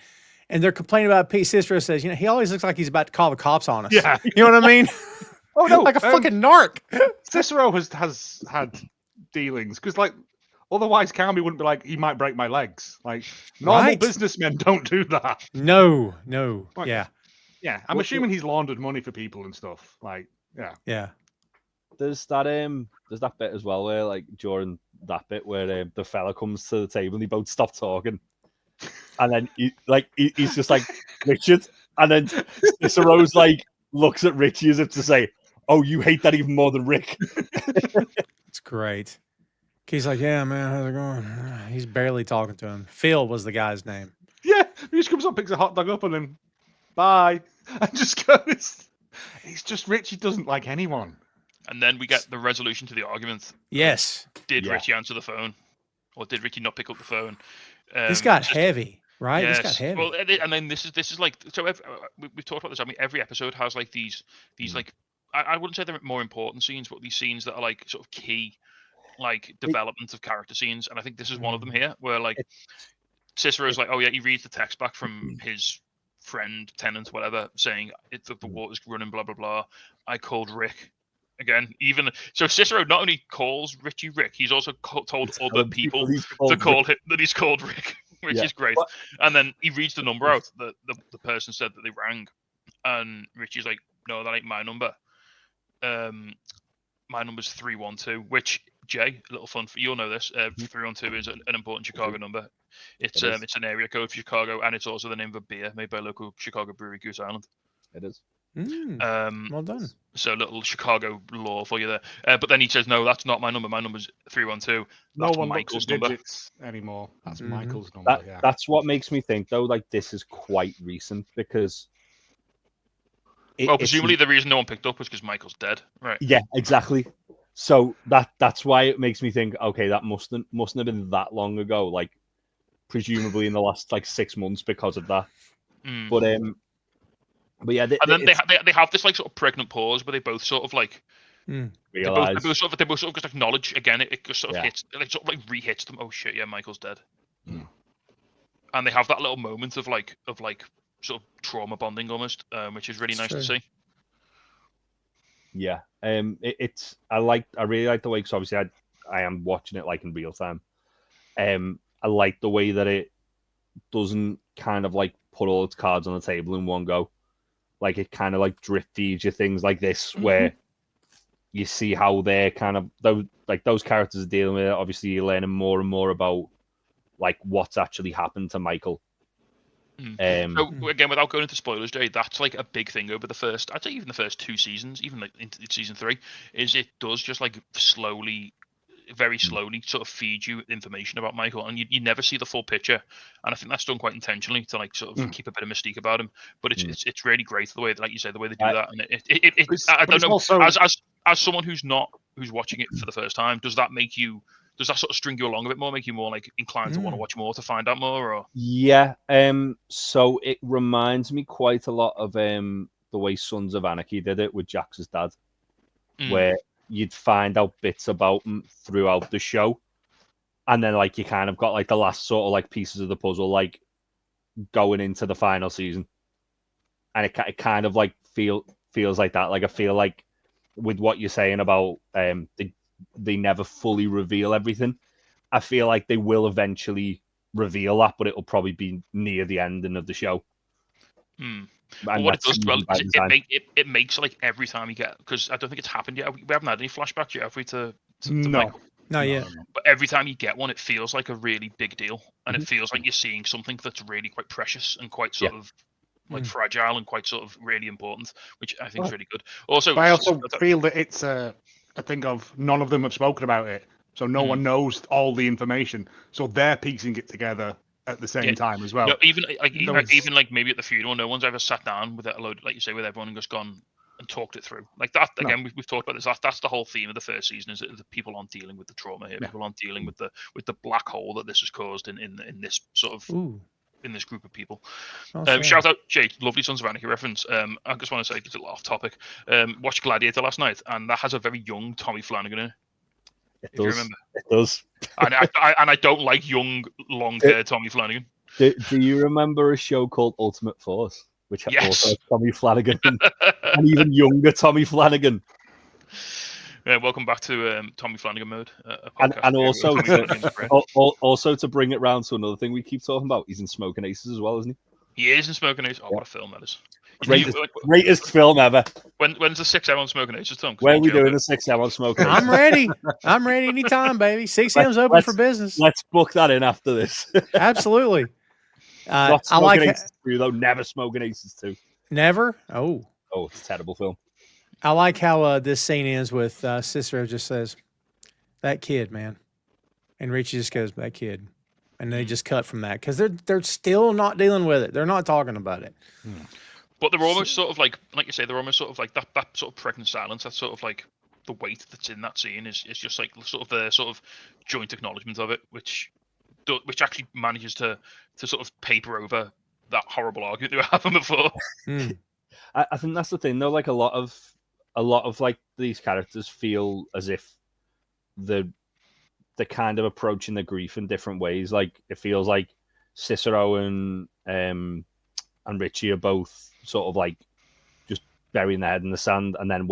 And they're complaining about Pete. Cicero says, he always looks like he's about to call the cops on us. Yeah. You know what I mean? Oh no, like a fucking narc. Cicero has had dealings because like otherwise Carmy wouldn't be like he might break my legs. Like normal Right. businessmen don't do that. No. Like, Yeah. Yeah, I'm assuming he's laundered money for people and stuff. Like Yeah. There's that bit as well where like during that bit where the fella comes to the table and they both stop talking, and then he's just like Richard, and then Cicero's like looks at Richie as if to say, "Oh, you hate that even more than Rick." It's great. He's like, yeah, man, how's it going? He's barely talking to him. Phil was the guy's name. yeah, he just comes up, picks a hot dog up, and then bye, and just goes. He's just Richie doesn't like anyone. And then we get the resolution to the argument. Yes. Did Yeah. Richie answer the phone, or did Richie not pick up the phone? This got just- heavy, right? Yes. This got heavy. Well, and then this is like so. We've talked about this. I mean, every episode has like these like I wouldn't say they're more important scenes, but these scenes that are like sort of key, like development of character scenes. And I think this is one of them here, where like Cicero's like, oh yeah, he reads the text back from his friend, tenant, whatever, saying the water's running, blah blah blah. I called Rick. Again, even so, Cicero not only calls Richie Rick, he's also told other people to call him that he's called Rick, which is great. And then he reads the number out that the person said that they rang, and Richie's like, "No, that ain't my number. My number's 312." Which Jay, a little fun for you'll know this. 312 is an important Chicago number. It's an area code for Chicago, and it's also the name of a beer made by a local Chicago brewery, Goose Island. It is. Well done. So a little Chicago law for you there. But then he says, "No, that's not my number. My number's 312. No That's one Michael's looks at number." digits anymore. That's Michael's number. Yeah. That's what makes me think though, like this is quite recent because. Well, presumably the reason no one picked up was because Michael's dead, right? Yeah, exactly. So that's why it makes me think. Okay, that mustn't have been that long ago. Like, presumably in the last like 6 months because of that. But yeah, and then they have this like sort of pregnant pause where they both sort of like they both sort of just acknowledge again. It just sort of hits, like sort of like re-hits them. Oh shit, yeah, Michael's dead. And they have that little moment of like sort of trauma bonding almost, which is really It's nice to true. see. Yeah, it's I really like the way, because obviously I am watching it like in real time. I like the way that it doesn't kind of like put all its cards on the table in one go. Like it kind of like drip feeds you things like this, where you see how they're kind of those characters are dealing with it. Obviously, you're learning more and more about like what's actually happened to Michael. So again, without going into spoilers, Jay, that's like a big thing over the first, I'd say even the first 2 seasons, even like into season 3, is it does just like very slowly sort of feed you information about Michael, and you never see the full picture. And I think that's done quite intentionally to like sort of keep a bit of mystique about him. But it's really great the way, like you say, the way they do that. And I don't know, also... as someone who's watching it for the first time, does that sort of string you along a bit more, make you more like inclined to want to watch more, to find out more? Or yeah, so it reminds me quite a lot of the way Sons of Anarchy did it with Jax's dad, where you'd find out bits about him throughout the show, and then like you kind of got like the last sort of like pieces of the puzzle like going into the final season, and it kind of like feels like that. Like I feel like with what you're saying about they never fully reveal everything. I feel like they will eventually reveal that, but it'll probably be near the ending of the show. But what it does, well, it makes like every time you get, because I don't think it's happened yet. We haven't had any flashbacks yet, have we? To Michael? Not yet. But every time you get one, it feels like a really big deal, and it feels like you're seeing something that's really quite precious and quite sort of like fragile and quite sort of really important, which I think is really good. Also, but I also feel that it's a thing of none of them have spoken about it, so no one knows all the information, so they're piecing it together at the same time as well. No, even like maybe at the funeral, no one's ever sat down with it a load, like you say, with everyone and just gone and talked it through. Like that again, we've talked about this. That's the whole theme of the first season, is that the people aren't dealing with the trauma here. People aren't dealing with the black hole that this has caused in this sort of in this group of people. Shout out, Jay, lovely Sons of Anarchy reference. I just want to say, it's a little off topic. Watched Gladiator last night, and that has a very young Tommy Flanagan in it. It if does. You remember. It does. And I don't like young, long-haired Tommy Flanagan. Do you remember a show called Ultimate Force, which also has Tommy Flanagan and even younger Tommy Flanagan? Welcome back to Tommy Flanagan mode. And also to bring it round to another thing we keep talking about, he's in Smoking Aces as well, isn't he? He is in Smoking Aces. Oh, what a film that is! Greatest film ever. When's the 6M on Smoking Aces, Tom? When are we doing the 6M on Smoking Aces? I'm ready. I'm ready anytime, baby. 6M's open for business. Let's book that in after this. Absolutely. Not Smoking Aces 2, though. Never Smoking Aces 2. Never? Oh, it's a terrible film. I like how this scene ends with Cicero just says, "That kid, man," and Richie just goes, "That kid," and they just cut from that because they're still not dealing with it. They're not talking about it. But they're almost sort of like you say, they're almost sort of like that sort of pregnant silence. That's sort of like the weight that's in that scene is just like sort of the sort of joint acknowledgement of it, which actually manages to sort of paper over that horrible argument they were having before. I think that's the thing, though. Like a lot of like these characters feel as if they're kind of approaching the grief in different ways. Like it feels like Cicero and Richie are both sort of like just burying their head in the sand, and then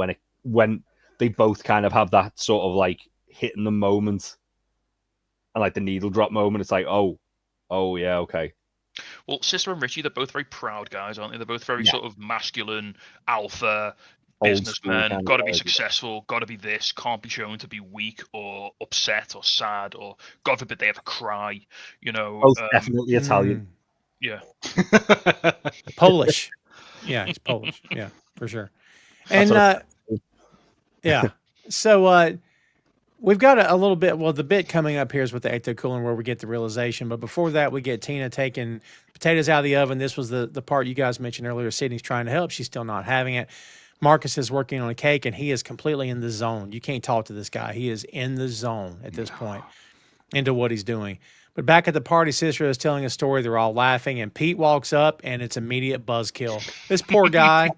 when they both kind of have that sort of like hitting the moment and like the needle drop moment, it's like oh yeah, okay. Well, Cicero and Richie, they're both very proud guys, aren't they? They're both very sort of masculine, alpha, businessmen, got to be successful, got to be this, can't be shown to be weak or upset or sad, or God forbid they ever cry, you know. Both definitely Italian. Yeah. Polish. Yeah, it's Polish. Yeah, for sure. And yeah. So we've got a little bit, well, the bit coming up here is with the Ecto Cooler where we get the realization. But before that, we get Tina taking potatoes out of the oven. This was the part you guys mentioned earlier. Sydney's trying to help. She's still not having it. Marcus is working on a cake, and he is completely in the zone. You can't talk to this guy. He is in the zone at this point into what he's doing. But back at the party, Cicero is telling a story. They're all laughing, and Pete walks up, and it's immediate buzzkill. This poor guy.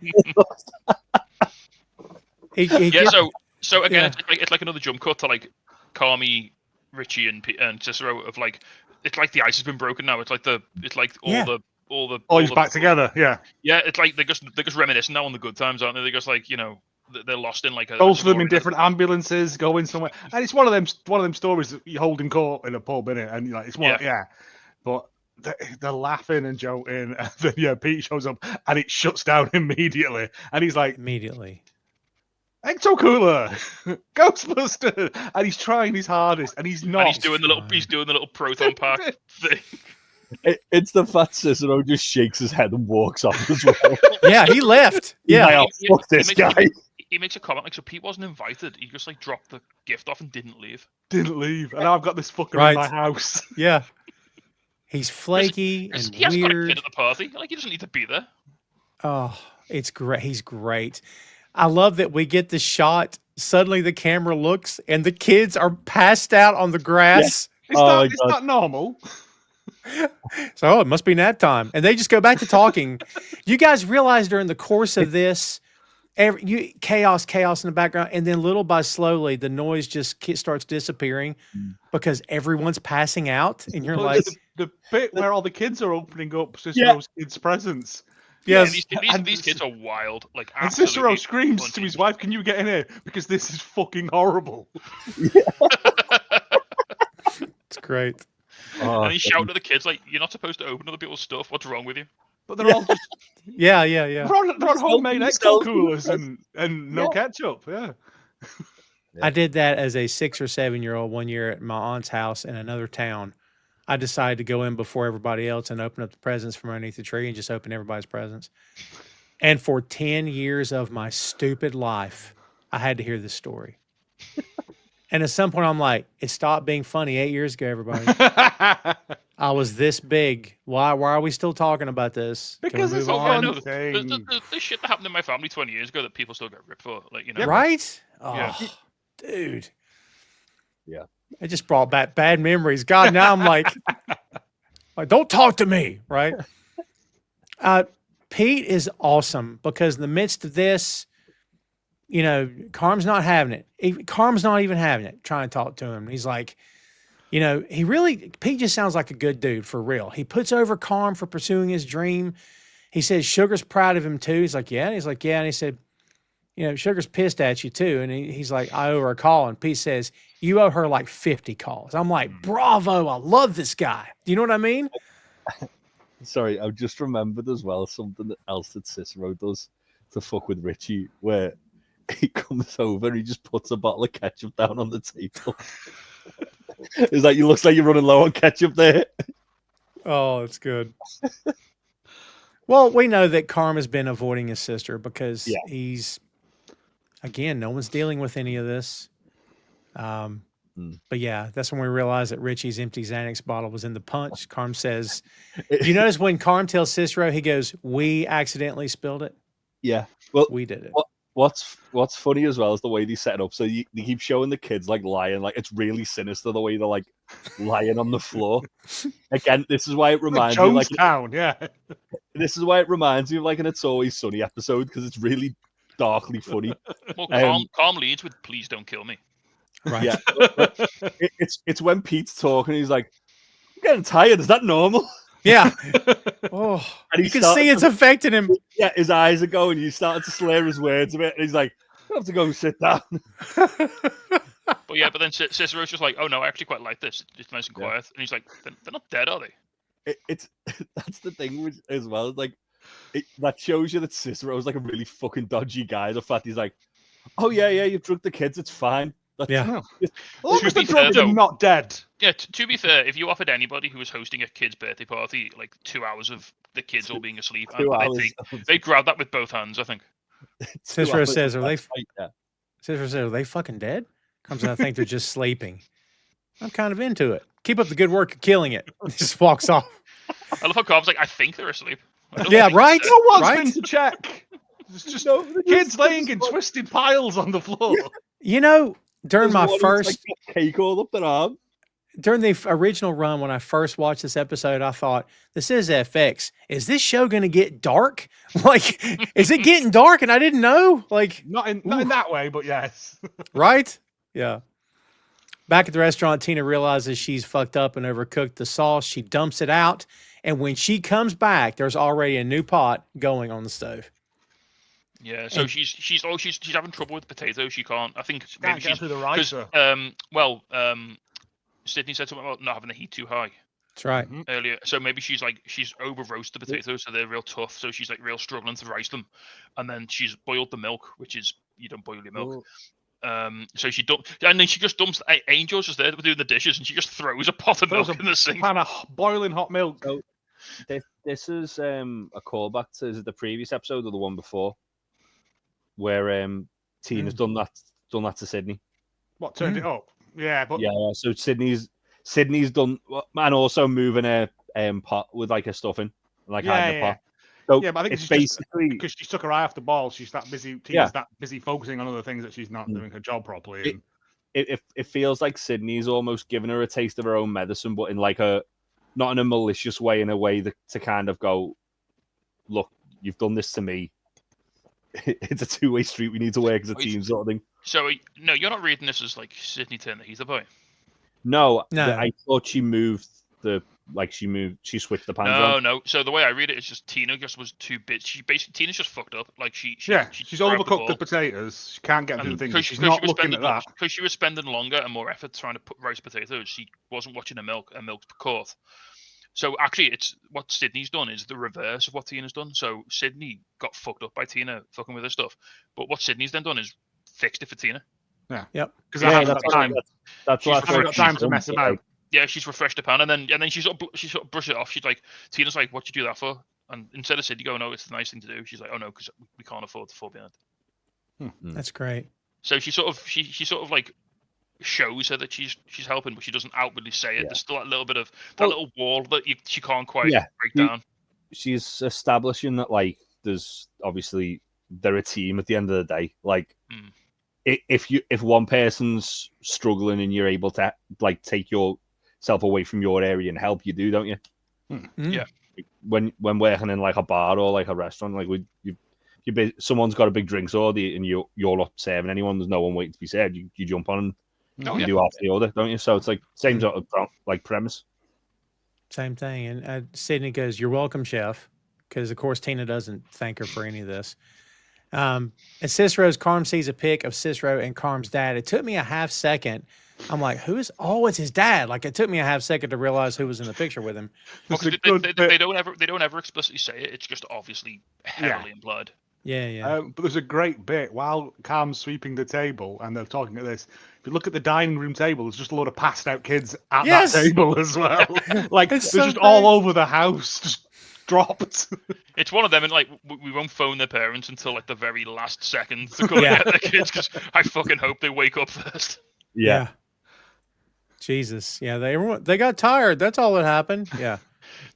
So again, it's like another jump cut to like Carmy, Richie, and Cicero of like, it's like the ice has been broken now. It's like all the He's back together. Yeah. Yeah, it's like they're just reminiscing now on the good times, aren't they? They're just like, you know, they're lost in like a Both of them in story. different ambulances, going somewhere, and it's one of them stories that you hold in court in a pub, innit? And like it's one, yeah. But they're laughing and joking, and then Pete shows up and it shuts down immediately, and he's like, Immediately. Ecto Cooler, Ghostbuster, and he's trying his hardest, and he's not. And he's doing the little proton pack thing. It's the fat Cicero just shakes his head and walks off as well. Yeah, he left. Yeah. Fuck this guy. He makes a comment like, so Pete wasn't invited. He just like dropped the gift off and didn't leave. And I've got this fucker in my house. Yeah. He's flaky and he hasn't got a weird. kid at the party. Like, he doesn't need to be there. Oh, it's great. He's great. I love that we get the shot. Suddenly the camera looks and the kids are passed out on the grass. Yeah. It's not normal. So it must be nap time. And they just go back to talking. You guys realize during the course of this, chaos in the background, and then little by slowly the noise just starts disappearing because everyone's passing out, and you're like the bit where all the kids are opening up Cicero's kids' presents. Yes, these kids are wild. Like, and Cicero screams to his wife, "Can you get in here? Because this is fucking horrible." It's great. And he shouted at the kids like, "You're not supposed to open other people's stuff. What's wrong with you?" But they're all just yeah. They're on homemade Ecto Coolers and no ketchup. Yeah. I did that as a 6 or 7 year old one year at my aunt's house in another town. I decided to go in before everybody else and open up the presents from underneath the tree and just open everybody's presents. And for 10 years of my stupid life, I had to hear this story. And at some point, I'm like, it stopped being funny 8 years ago, everybody. I was this big. Why are we still talking about this? Because it's the shit that happened in my family 20 years ago that people still get ripped for. Like, you know. Right? Yeah. Oh, dude. Yeah. It just brought back bad memories. God, now I'm like, don't talk to me, right? Pete is awesome because in the midst of this, you know, Carm's not having it. Carm's not even having it, trying to talk to him. He's like, you know, Pete just sounds like a good dude for real. He puts over Carm for pursuing his dream. He says Sugar's proud of him too. He's like, yeah. And he's like, yeah. And he said, you know, Sugar's pissed at you too. And he's like, I owe her a call. And Pete says, you owe her like 50 calls. I'm like, bravo. I love this guy. Do you know what I mean? Sorry, I've just remembered as well something else that Cicero does to fuck with Richie, where he comes over and he just puts a bottle of ketchup down on the table. It's like, it looks like you're running low on ketchup there. Oh, it's good. Well, we know that Carm has been avoiding his sister because he's, again, no one's dealing with any of this. But yeah, that's when we realized that Richie's empty Xanax bottle was in the punch. Carm says, you notice when Carm tells Cicero, he goes, we accidentally spilled it? Yeah. Well, we did it. What's funny as well is the way they set it up. So they keep showing the kids like lying, like it's really sinister the way they're like lying on the floor. Again, this is why it reminds me like Town, yeah. This is why it reminds me of like an It's Always Sunny episode because it's really darkly funny. Well, Carm leads with "Please don't kill me." Right. Yeah. It's when Pete's talking, he's like, I'm getting tired. Is that normal? Yeah. Oh, and you can see it's affecting him. Yeah, his eyes are going. You started to slur his words a bit. And he's like, I have to go and sit down. But then Cicero's just like, oh no, I actually quite like this. It's nice and quiet. And he's like, they're not dead, are they? That's the thing as well. Like, that shows you that Cicero's like a really fucking dodgy guy. The fact he's like, oh yeah, you've drugged the kids. It's fine. Yeah. Well, the drugs are not dead. Yeah, to be fair, if you offered anybody who was hosting a kid's birthday party like 2 hours of the kids all being asleep, they grab that with both hands, I think. Cicero says, are they fucking dead? Comes out, I think they're just sleeping. I'm kind of into it. Keep up the good work of killing it. He just walks off. I love how Cobb's like, I think they're asleep. Yeah, right? No one's been to check. It's just kids laying in twisted piles on the floor. You know, during my first cake all up their arm. During the original run, when I first watched this episode, I thought, this is FX. Is this show going to get dark? Like, is it getting dark? And I didn't know. Like, not in that way, but yes. Right? Yeah. Back at the restaurant, Tina realizes she's fucked up and overcooked the sauce. She dumps it out, And when she comes back, there's already a new pot going on the stove. Yeah, so And- she's having trouble with potatoes. She can't. I think Can't maybe get she's through the because ricer. Sydney said something about not having the heat too high That's right. earlier. So maybe she's over roasted the potatoes, so they're real tough. So she's like real struggling to rice them, and then she's boiled the milk, which is you don't boil your milk. So she don't, and then she just dumps. Angel's just there doing the dishes, and she just throws a pot of milk in the sink. Pan of boiling hot milk. So this is a callback to is it the previous episode or the one before, where Tina's done that to Sydney. What turned it up? Yeah, but Yeah. So Sydney's done, and also moving a pot with like a stuffing, like hiding a pot. So yeah, but I think it's it's basically because she took her eye off the ball. She's that busy. Tina's that busy focusing on other things that she's not doing her job properly. It feels like Sydney's almost giving her a taste of her own medicine, but in like not in a malicious way, in a way that to kind of go, look, you've done this to me. It's a two-way street. We need to work as a team, sort of thing. So no, you're not reading this as like Sydney turned the heater boy. No, No. I thought she moved she switched the pans on. No. So the way I read it is just Tina just was too big. Tina's just fucked up. Like she's overcooked the potatoes. She can't get through the things. She's not looking at that because she was spending longer and more effort trying to roast potatoes. She wasn't watching the milk, and milk's court. So actually, it's what Sydney's done is the reverse of what Tina's done. So Sydney got fucked up by Tina fucking with her stuff, but what Sydney's then done is fixed it for Tina. Yeah. Yep. Because I haven't got time. That's She's got time to mess about. Yeah, she's refreshed the pan, and then she sort of brush it off. She's like, Tina's like, "What'd you do that for?" And instead of Sydney going, "No, it's the nice thing to do," she's like, "Oh no, because we can't afford to fall behind." That's great. So she sort of like shows her that she's helping, but she doesn't outwardly say it. Yeah. There's still that little bit of little wall that she can't quite break down. She's establishing that like there's obviously they're a team at the end of the day. Like if one person's struggling and you're able to like take yourself away from your area and help, you do, don't you? Yeah. When working in like a bar or like a restaurant, like someone's got a big drinks order and you're not serving anyone. There's no one waiting to be served. You jump on and you do half the order, don't you? So it's like same sort of like premise. Same thing. And Sydney goes, "You're welcome, chef," because of course Tina doesn't thank her for any of this. And Cicero's Carm sees a pic of Cicero and Carm's dad. It took me a half second. I'm like, it's his dad. Like it took me a half second to realize who was in the picture with him. They don't ever explicitly say it. It's just obviously heavily implied. Yeah. But there's a great bit while Carm's sweeping the table and they're talking at this. If you look at the dining room table, there's just a lot of passed out kids at that table as well. Like they're just all over the house, just dropped. It's one of them, and like we won't phone their parents until like the very last second to go and get their kids because I fucking hope they wake up first. Yeah. Jesus. Yeah. They got tired. That's all that happened. Yeah.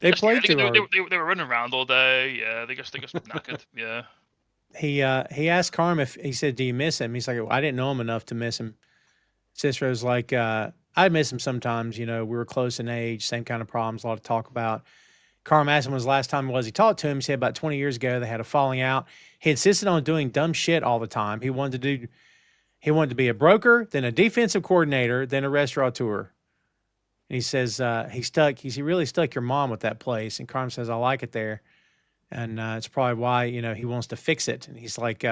They played too hard. They were running around all day. Yeah. They just knackered. Yeah. He asked Carm if he said, "Do you miss him?" He's like, "I didn't know him enough to miss him." Cicero's like, "I miss him sometimes. You know, we were close in age, same kind of problems, a lot to talk about." Carm asked him when was the last time he talked to him. He said about 20 years ago they had a falling out. He insisted on doing dumb shit all the time. He wanted to be a broker, then a defensive coordinator, then a restaurateur. And he says he really stuck your mom with that place. And Carm says, "I like it there. And it's probably why, he wants to fix it." And he's like,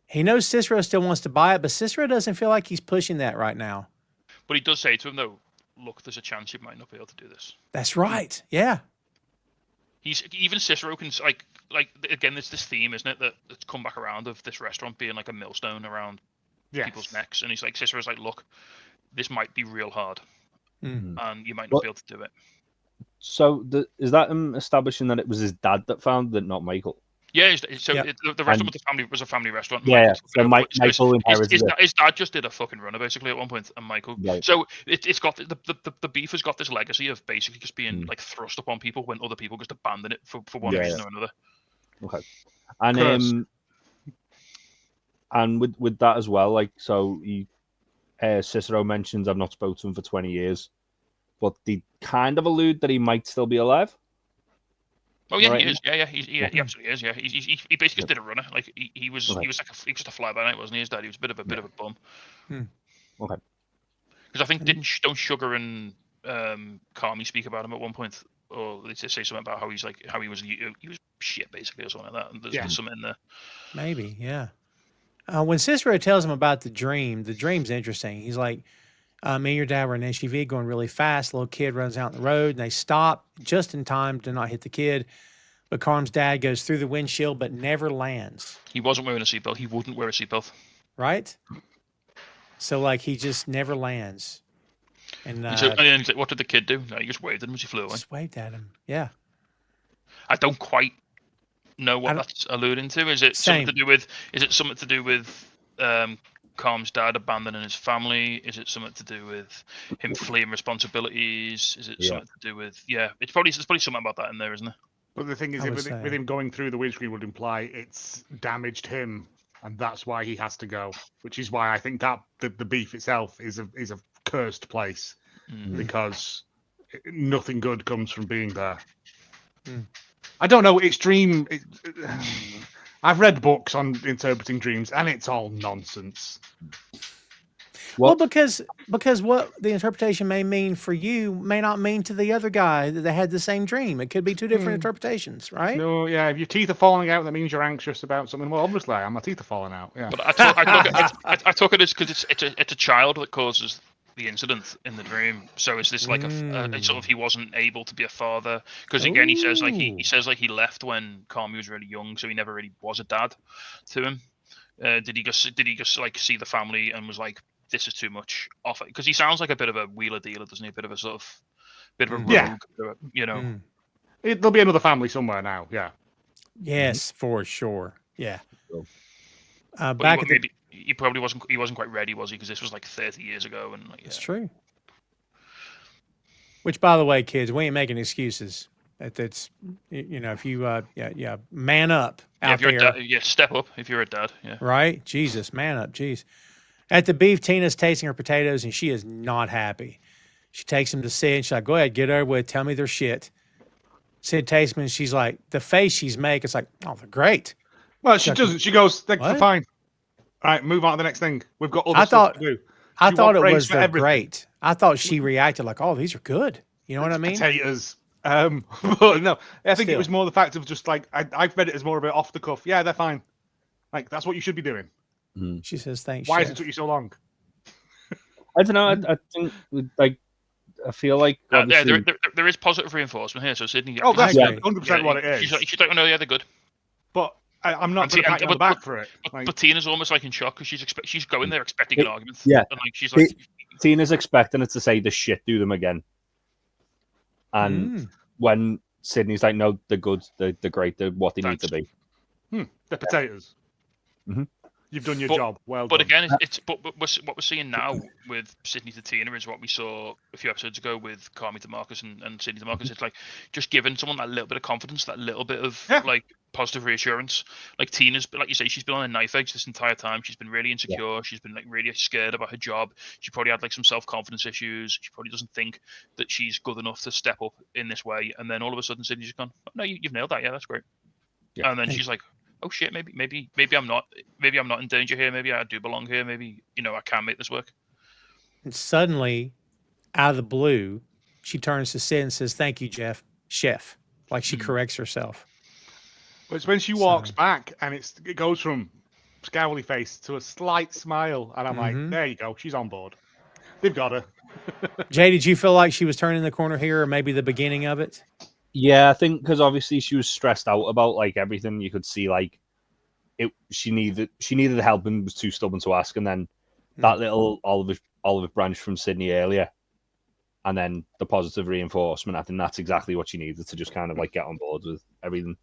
he knows Cicero still wants to buy it, but Cicero doesn't feel like he's pushing that right now. But he does say to him, though, "Look, there's a chance you might not be able to do this." That's right. Yeah. Even Cicero can like again, there's this theme, isn't it, that's come back around of this restaurant being like a millstone around people's necks. And he's like, Cicero's like, "Look, this might be real hard, and you might not be able to do it." So is that him establishing that it was his dad that founded it, not Michael? Yeah, the restaurant was a family restaurant. Yeah, so Michael inherited it. His dad just did a fucking runner basically at one point, and Michael. Right. So it's got the beef has got this legacy of basically just being like thrust upon people when other people just abandon it for one reason or another. Okay, and with that as well, like so, Cicero mentions I've not spoken to him for 20 years, but they kind of allude that he might still be alive. Oh yeah, right. He is. Yeah, he absolutely is. Yeah, he basically just did a runner. Like he was just a fly by night, wasn't he? His dad. He was a bit of a bum. Okay. Because I think don't Sugar and Carmy speak about him at one point or they say something about how he was shit basically or something like that. And there's something in there. Maybe, yeah. When Cicero tells him about the dream's interesting. He's like, me and your dad were in an SUV going really fast. The little kid runs out on the road, and they stop just in time to not hit the kid. But Carm's dad goes through the windshield, but never lands. He wasn't wearing a seatbelt. He wouldn't wear a seatbelt. Right? So, like, he just never lands. And what did the kid do? No, he just waved at him as he flew away. Just waved at him. Yeah. I don't quite know what that's alluding to. Is it something to do with? Is it something to do with Carm's dad abandoning his family? Is it something to do with him fleeing responsibilities? Is it something to do with? Yeah, there's probably something about that in there, isn't there? But the thing is, with him going through the windscreen would imply it's damaged him, and that's why he has to go. Which is why I think that the beef itself is a cursed place, because nothing good comes from being there. I don't know. It's dream. I've read books on interpreting dreams, and it's all nonsense. Well, because what the interpretation may mean for you may not mean to the other guy that they had the same dream. It could be two different interpretations, right? No, yeah. If your teeth are falling out, that means you're anxious about something. Well, obviously, my teeth are falling out. Yeah. But I took it as because it's a child that causes the incident in the dream. So is this like a sort of he wasn't able to be a father? Because again, he says he left when Carmy was really young, so he never really was a dad to him. Did he just like see the family and was like, this is too much off it? Because he sounds like a bit of a wheeler dealer, doesn't he? A bit of a rogue, you know. There'll be another family somewhere now. Yeah. Yes, for sure. Yeah. Back at he probably wasn't quite ready, was he? Because this was like 30 years ago, and like, it's true. Which, by the way, kids, we ain't making excuses. It's if you man up out if you're there. A dad, step up if you're a dad. Yeah. Right. Jesus, man up. Jeez. At the beef, Tina's tasting her potatoes, and she is not happy. She takes them to Sid, and she's like, go ahead, get over with. Tell me they're shit. Sid tastes them, and she's like, the face she's making, it's like, oh, they're great. Well, she doesn't. She goes, they're fine. All right, move on to the next thing. We've got other stuff to do. I thought it was great. I thought she reacted like, oh, these are good. You know what I mean? Potatoes. But no, I think it was more the fact of just like, I've read it as more of an off the cuff. Yeah, they're fine. Like, that's what you should be doing. She says, thanks. Why has it took you so long? I don't know. I think, like, I feel like there is positive reinforcement here. So Sydney, that's 100% what it is. She's like, oh no, yeah, they're good. But I'm not going to pat you on the back for it. But Tina's almost like in shock because she's going there expecting an argument. Yeah, and like she's like, Tina's expecting it to say the shit do them again. And when Sydney's like, no, they're good, they're great, they're what they need to be. They're potatoes. You've done your job. Well but done. Again, it's what we're seeing now with Sydney to Tina is what we saw a few episodes ago with Carmy to Marcus and Sydney to Marcus. It's like just giving someone that little bit of confidence, that little bit of like positive reassurance. Like Tina's, like you say, she's been on a knife edge this entire time. She's been really insecure. Yeah. She's been like really scared about her job. She probably had like some self-confidence issues. She probably doesn't think that she's good enough to step up in this way. And then all of a sudden, Sydney's gone, oh, no, you've nailed that. Yeah, that's great. Yeah. And then she's like, oh shit, maybe I'm not in danger here. Maybe I do belong here. Maybe, I can make this work. And suddenly, out of the blue, she turns to Sid and says, thank you, chef. Like she corrects herself. But it's when she walks back and it goes from scowly face to a slight smile. And I'm like, there you go. She's on board. They've got her. Jay, did you feel like she was turning the corner here, or maybe the beginning of it? Yeah, I think because obviously she was stressed out about like everything. You could see like she needed help and was too stubborn to ask. And then that little olive branch from Sydney earlier, and then the positive reinforcement. I think that's exactly what she needed to just kind of like get on board with everything.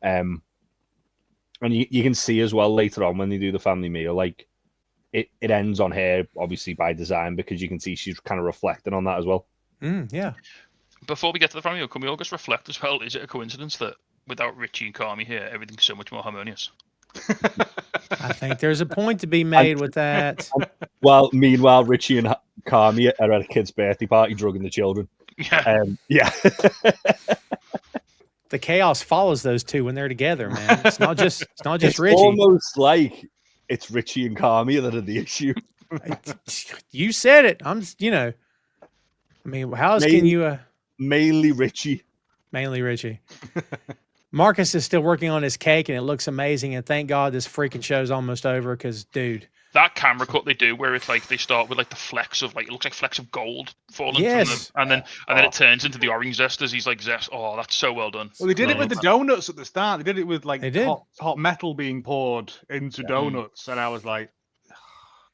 And you can see as well later on when they do the family meal, like it ends on her obviously by design because you can see she's kind of reflecting on that as well. Yeah. Before we get to the family meal, can we all just reflect as well? Is it a coincidence that without Richie and Carmy here, everything's so much more harmonious? I think there's a point to be made with that. Well, meanwhile, Richie and Carmy are at a kid's birthday party drugging the children. Yeah. The chaos follows those two when they're together, man. It's not just Richie. Almost like it's Richie and Carmy that are the issue. You said it. I mean, how else can you? Mainly Richie. Mainly Richie. Marcus is still working on his cake, and it looks amazing. And thank God this freaking show's almost over because, dude. That camera cut they do, where it's like they start with like the flecks of like it looks like flecks of gold falling from them, and then it turns into the orange zest as he's like zest. Oh, that's so well done. Well, they did it with the donuts at the start. They did it with like hot metal being poured into donuts, and I was like,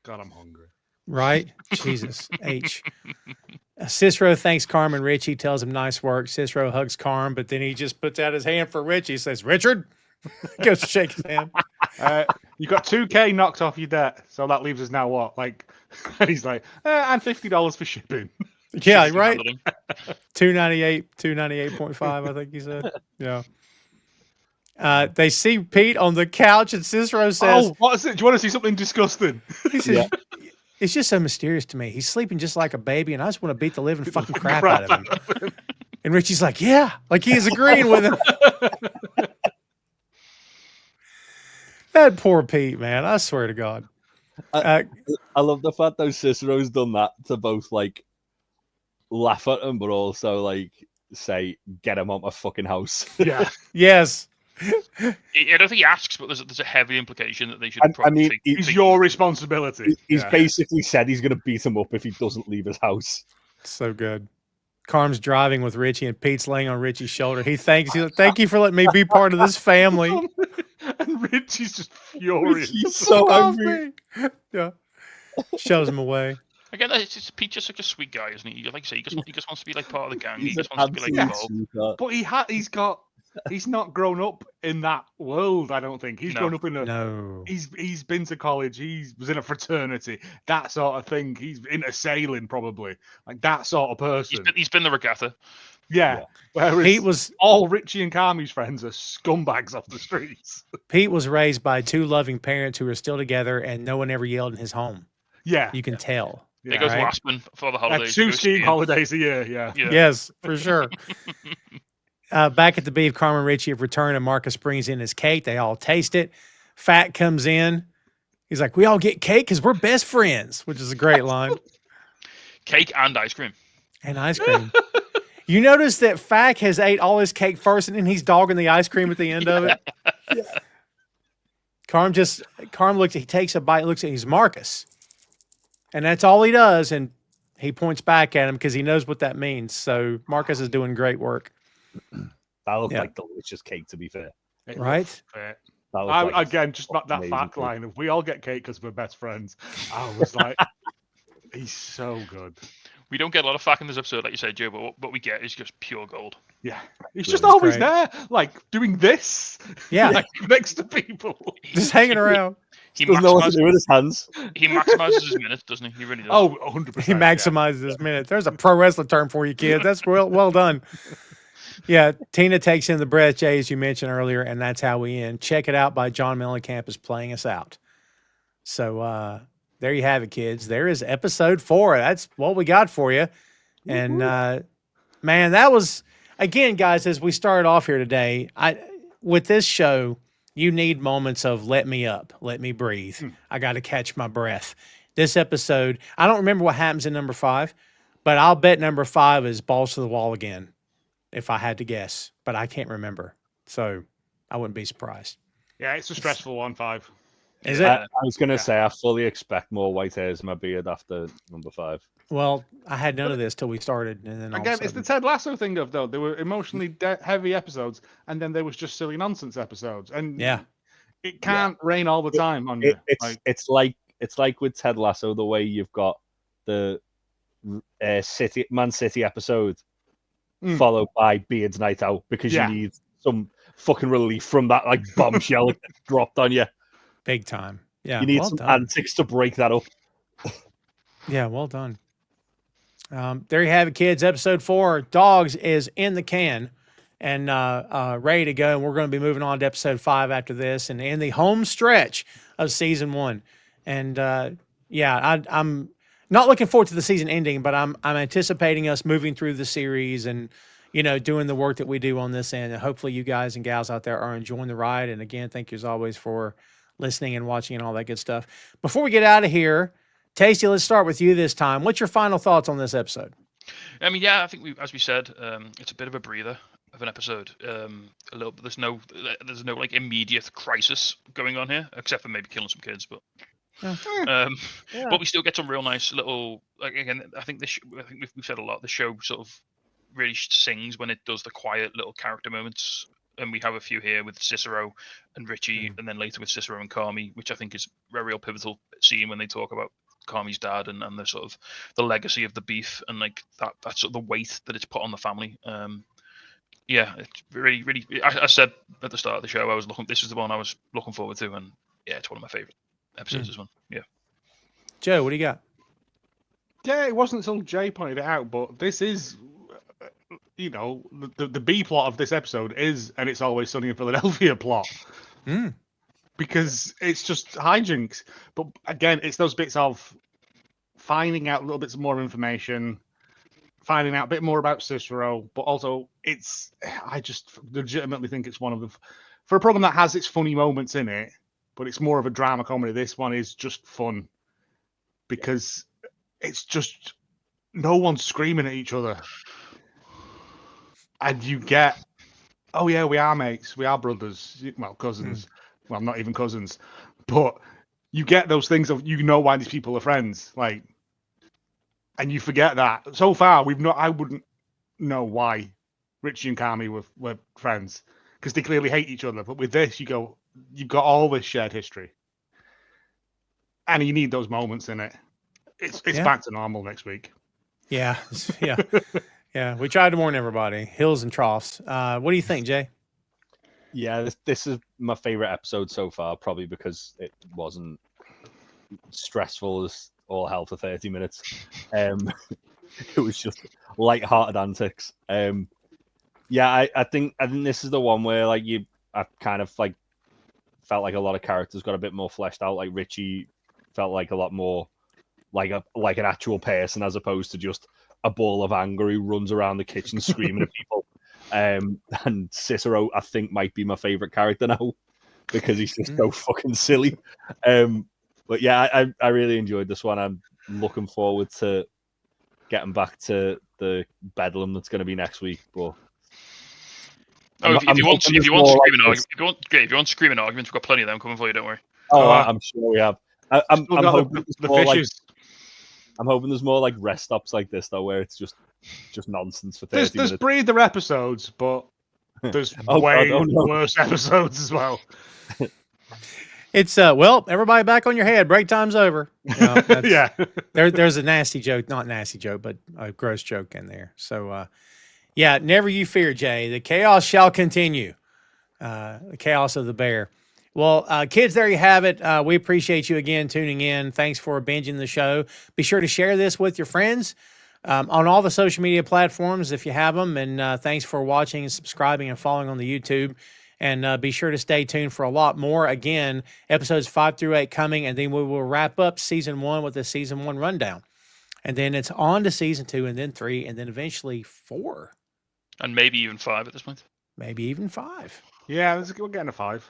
God, I'm hungry. Right? Jesus. H. Cicero thanks Carmen and Richie, tells him nice work. Cicero hugs Carm, but then he just puts out his hand for Richie. He says, Richard. Goes to shake his hand. You got $2,000 knocked off your debt, so that leaves us now what? Like, and he's like, and $50 for shipping. Yeah, right. 298.5, I think he said. Yeah. They see Pete on the couch, and Cicero says, "Oh, what is it? Do you want to see something disgusting?" He says, "It's just so mysterious to me. He's sleeping just like a baby, and I just want to beat the living fucking crap out of him." And Richie's like, "Yeah," like he is agreeing with him. That poor Pete, man. I swear to God. I love the fact that Cicero's done that to both like laugh at him, but also like say, "Get him out my fucking house." Yeah. Yes. I don't think he asks, but there's a heavy implication that they should. I mean, it's your responsibility. He's basically said he's going to beat him up if he doesn't leave his house. So good. Carm's driving with Richie, and Pete's laying on Richie's shoulder. He thanks you. Thank you for letting me be part of this family. And Richie's just furious. He's so angry. Yeah. Shows him away. Again, Pete's just such a sweet guy, isn't he? Like I say, he just wants to be like part of the gang. He just wants to be like involved. But he's not grown up in that world, I don't think. He's grown up in a... No. He's been to college. He was in a fraternity. That sort of thing. He's into sailing, probably. Like, that sort of person. He's been the regatta. Yeah. Whereas Pete was... all Richie and Carmy's friends are scumbags off the streets. Pete was raised by two loving parents who are still together, and no one ever yelled in his home. Yeah. You can tell. They go to Aspen for the holidays. 2 skiing holidays a year, yeah. Yes, for sure. Back at the beef, Carmen and Richie have returned, and Marcus brings in his cake. They all taste it. Fat comes in. He's like, "We all get cake because we're best friends," which is a great line. Cake and ice cream. And ice cream. You notice that Fat has ate all his cake first, and then he's dogging the ice cream at the end of it. Yeah. Carm looks. He takes a bite, looks at. He's Marcus, and that's all he does. And he points back at him because he knows what that means. So Marcus is doing great work. That looked like delicious cake, to be fair. Right? Again, just that fact line of we all get cake because we're best friends. I was like, he's so good. We don't get a lot of fact in this episode, like you said, Joe, but what we get is just pure gold. Yeah. He's just always there, like doing this. Yeah. Like, next to people. Just hanging around. He doesn't know what to do with his hands. He maximizes his minutes, doesn't he? He really does. Oh, 100%. He maximizes his minutes. There's a pro wrestling term for you, kid. That's well done. Yeah, Tina takes in the breath, Jay, as you mentioned earlier, and that's how we end. Check It Out by John Mellencamp is playing us out. So there you have it, kids. There is episode 4. That's what we got for you. And, man, that was, again, guys, as we started off here today, with this show, you need moments of let me up, let me breathe. I got to catch my breath. This episode, I don't remember what happens in number 5, but I'll bet number 5 is balls to the wall again, if I had to guess. But I can't remember. So I wouldn't be surprised. Yeah, it's a stressful one, 5. Is it? I was going to say, I fully expect more white hairs in my beard after number 5. Well, I had none of this till we started. And then again, it's the Ted Lasso thing of, though. There were emotionally heavy episodes, and then there was just silly nonsense episodes. And it can't rain all the time on you. It's like with Ted Lasso, the way you've got the Man City episode followed by Beard's Night Out, because you need some fucking relief from that like bombshell that dropped on you. Big time. Yeah. You need some antics to break that up. Yeah, well done. There you have it, kids. Episode 4, Dogs, is in the can and ready to go. And we're going to be moving on to episode 5 after this, and in the home stretch of season 1. And I'm not looking forward to the season ending, but I'm anticipating us moving through the series and, doing the work that we do on this end. And hopefully you guys and gals out there are enjoying the ride. And again, thank you as always for listening and watching and all that good stuff. Before we get out of here, Tasty, let's start with you this time. What's your final thoughts on this episode? I mean, I think as we said, it's a bit of a breather. of an episode. A little. There's no like immediate crisis going on here, except for maybe killing some kids, but. Yeah. But we still get some real nice little. Like again, I think we've said a lot. The show sort of really sings when it does the quiet little character moments, and we have a few here with Cicero and Richie, and then later with Cicero and Carmy, which I think is a real pivotal scene when they talk about Carmy's dad and the sort of the legacy of the beef and like that sort of the weight that it's put on the family. Yeah, it's really, really. I said at the start of the show, this is the one I was looking forward to, and yeah, it's one of my favorite episodes. This one, yeah. Joe, what do you got? Yeah, it wasn't until Jay pointed it out, but this is, the B plot of this episode is, and It's Always Sunny in Philadelphia plot. Because it's just hijinks. But again, it's those bits of finding out a little bits more information, finding out a bit more about Cicero, but also I just legitimately think it's one of the, for a program that has its funny moments in it, but it's more of a drama comedy, this one is just fun. Because it's just no one's screaming at each other. And you get, oh yeah, we are mates, we are brothers, well, cousins. Well, not even cousins. But you get those things of, why these people are friends. Like, and you forget that. So far, I wouldn't know why Richie and Carmy were friends. Because they clearly hate each other. But with this, you've got all this shared history. And you need those moments in it. It's back to normal next week. Yeah. Yeah. We tried to warn everybody. Hills and troughs. What do you think, Jay? Yeah, this is my favorite episode so far, probably because it wasn't stressful as all hell for 30 minutes. It was just lighthearted antics. Yeah, I think this is the one where I kind of like felt like a lot of characters got a bit more fleshed out. Like Richie felt like a lot more like an actual person as opposed to just a ball of anger who runs around the kitchen screaming at people. And Cicero, I think, might be my favorite character now because he's just so fucking silly. But yeah, I really enjoyed this one. I'm looking forward to getting back to the bedlam that's going to be next week. But if you want screaming arguments, we've got plenty of them coming for you. Don't worry. I'm sure we have. I'm hoping I'm hoping there's more like rest stops like this though, where it's just nonsense for 30 minutes. There's breather episodes, but there's worse episodes as well. It's everybody back on your head. Break time's over. Yeah. There's a nasty joke, not nasty joke, but a gross joke in there. So yeah, never you fear, Jay. The chaos shall continue. The chaos of the bear. Well, kids, there you have it. We appreciate you again tuning in. Thanks for binging the show. Be sure to share this with your friends on all the social media platforms if you have them. And thanks for watching and subscribing and following on the YouTube. And be sure to stay tuned for a lot more. Again, episodes 5 through 8 coming, and then we will wrap up season 1 with a season 1 rundown. And then it's on to season 2, and then 3, and then eventually 4. And maybe even 5 at this point. Maybe even 5. Yeah, we're getting a 5.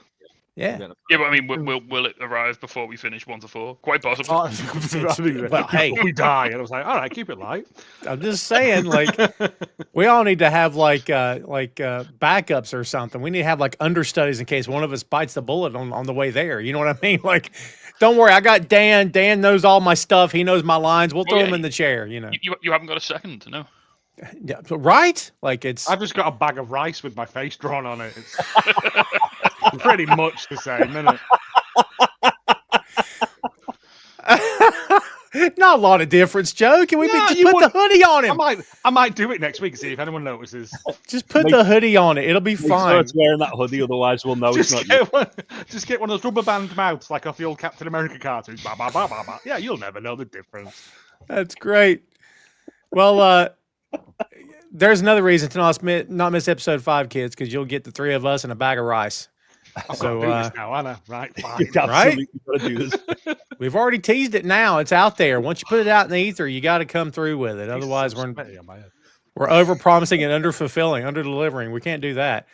Yeah. Yeah, but I mean, will it arrive before we finish 1 to 4? Quite possibly. Well, hey, we die, and I was like, all right, keep it light. I'm just saying, we all need to have backups or something. We need to have understudies in case one of us bites the bullet on the way there. You know what I mean? Don't worry, I got Dan. Dan knows all my stuff. He knows my lines. We'll throw him in the chair. You haven't got a second, no. Yeah, right? I've just got a bag of rice with my face drawn on it. It's pretty much the same, isn't it? Not a lot of difference, Joe. Can we put the hoodie on him? I might do it next week and see if anyone notices. Just put the hoodie on it. It'll be fine. It's wearing that hoodie, otherwise we'll know it's not you. Just get one of those rubber band mouths like off the old Captain America cartoons. Bah, bah, bah, bah, bah. Yeah, you'll never know the difference. That's great. Well, there's another reason to not miss episode 5, kids, because you'll get the 3 of us and a bag of rice. So do this now, Anna. Right, fine. Right? Do this. We've already teased it now. It's out there. Once you put it out in the ether, you got to come through with it. Otherwise, we're over-promising and under-fulfilling, under-delivering. We can't do that.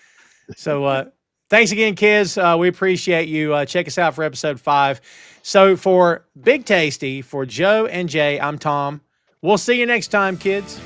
So thanks again, kids. We appreciate you. Check us out for episode 5. So for Big Tasty, for Joe and Jay, I'm Tom. We'll see you next time, kids.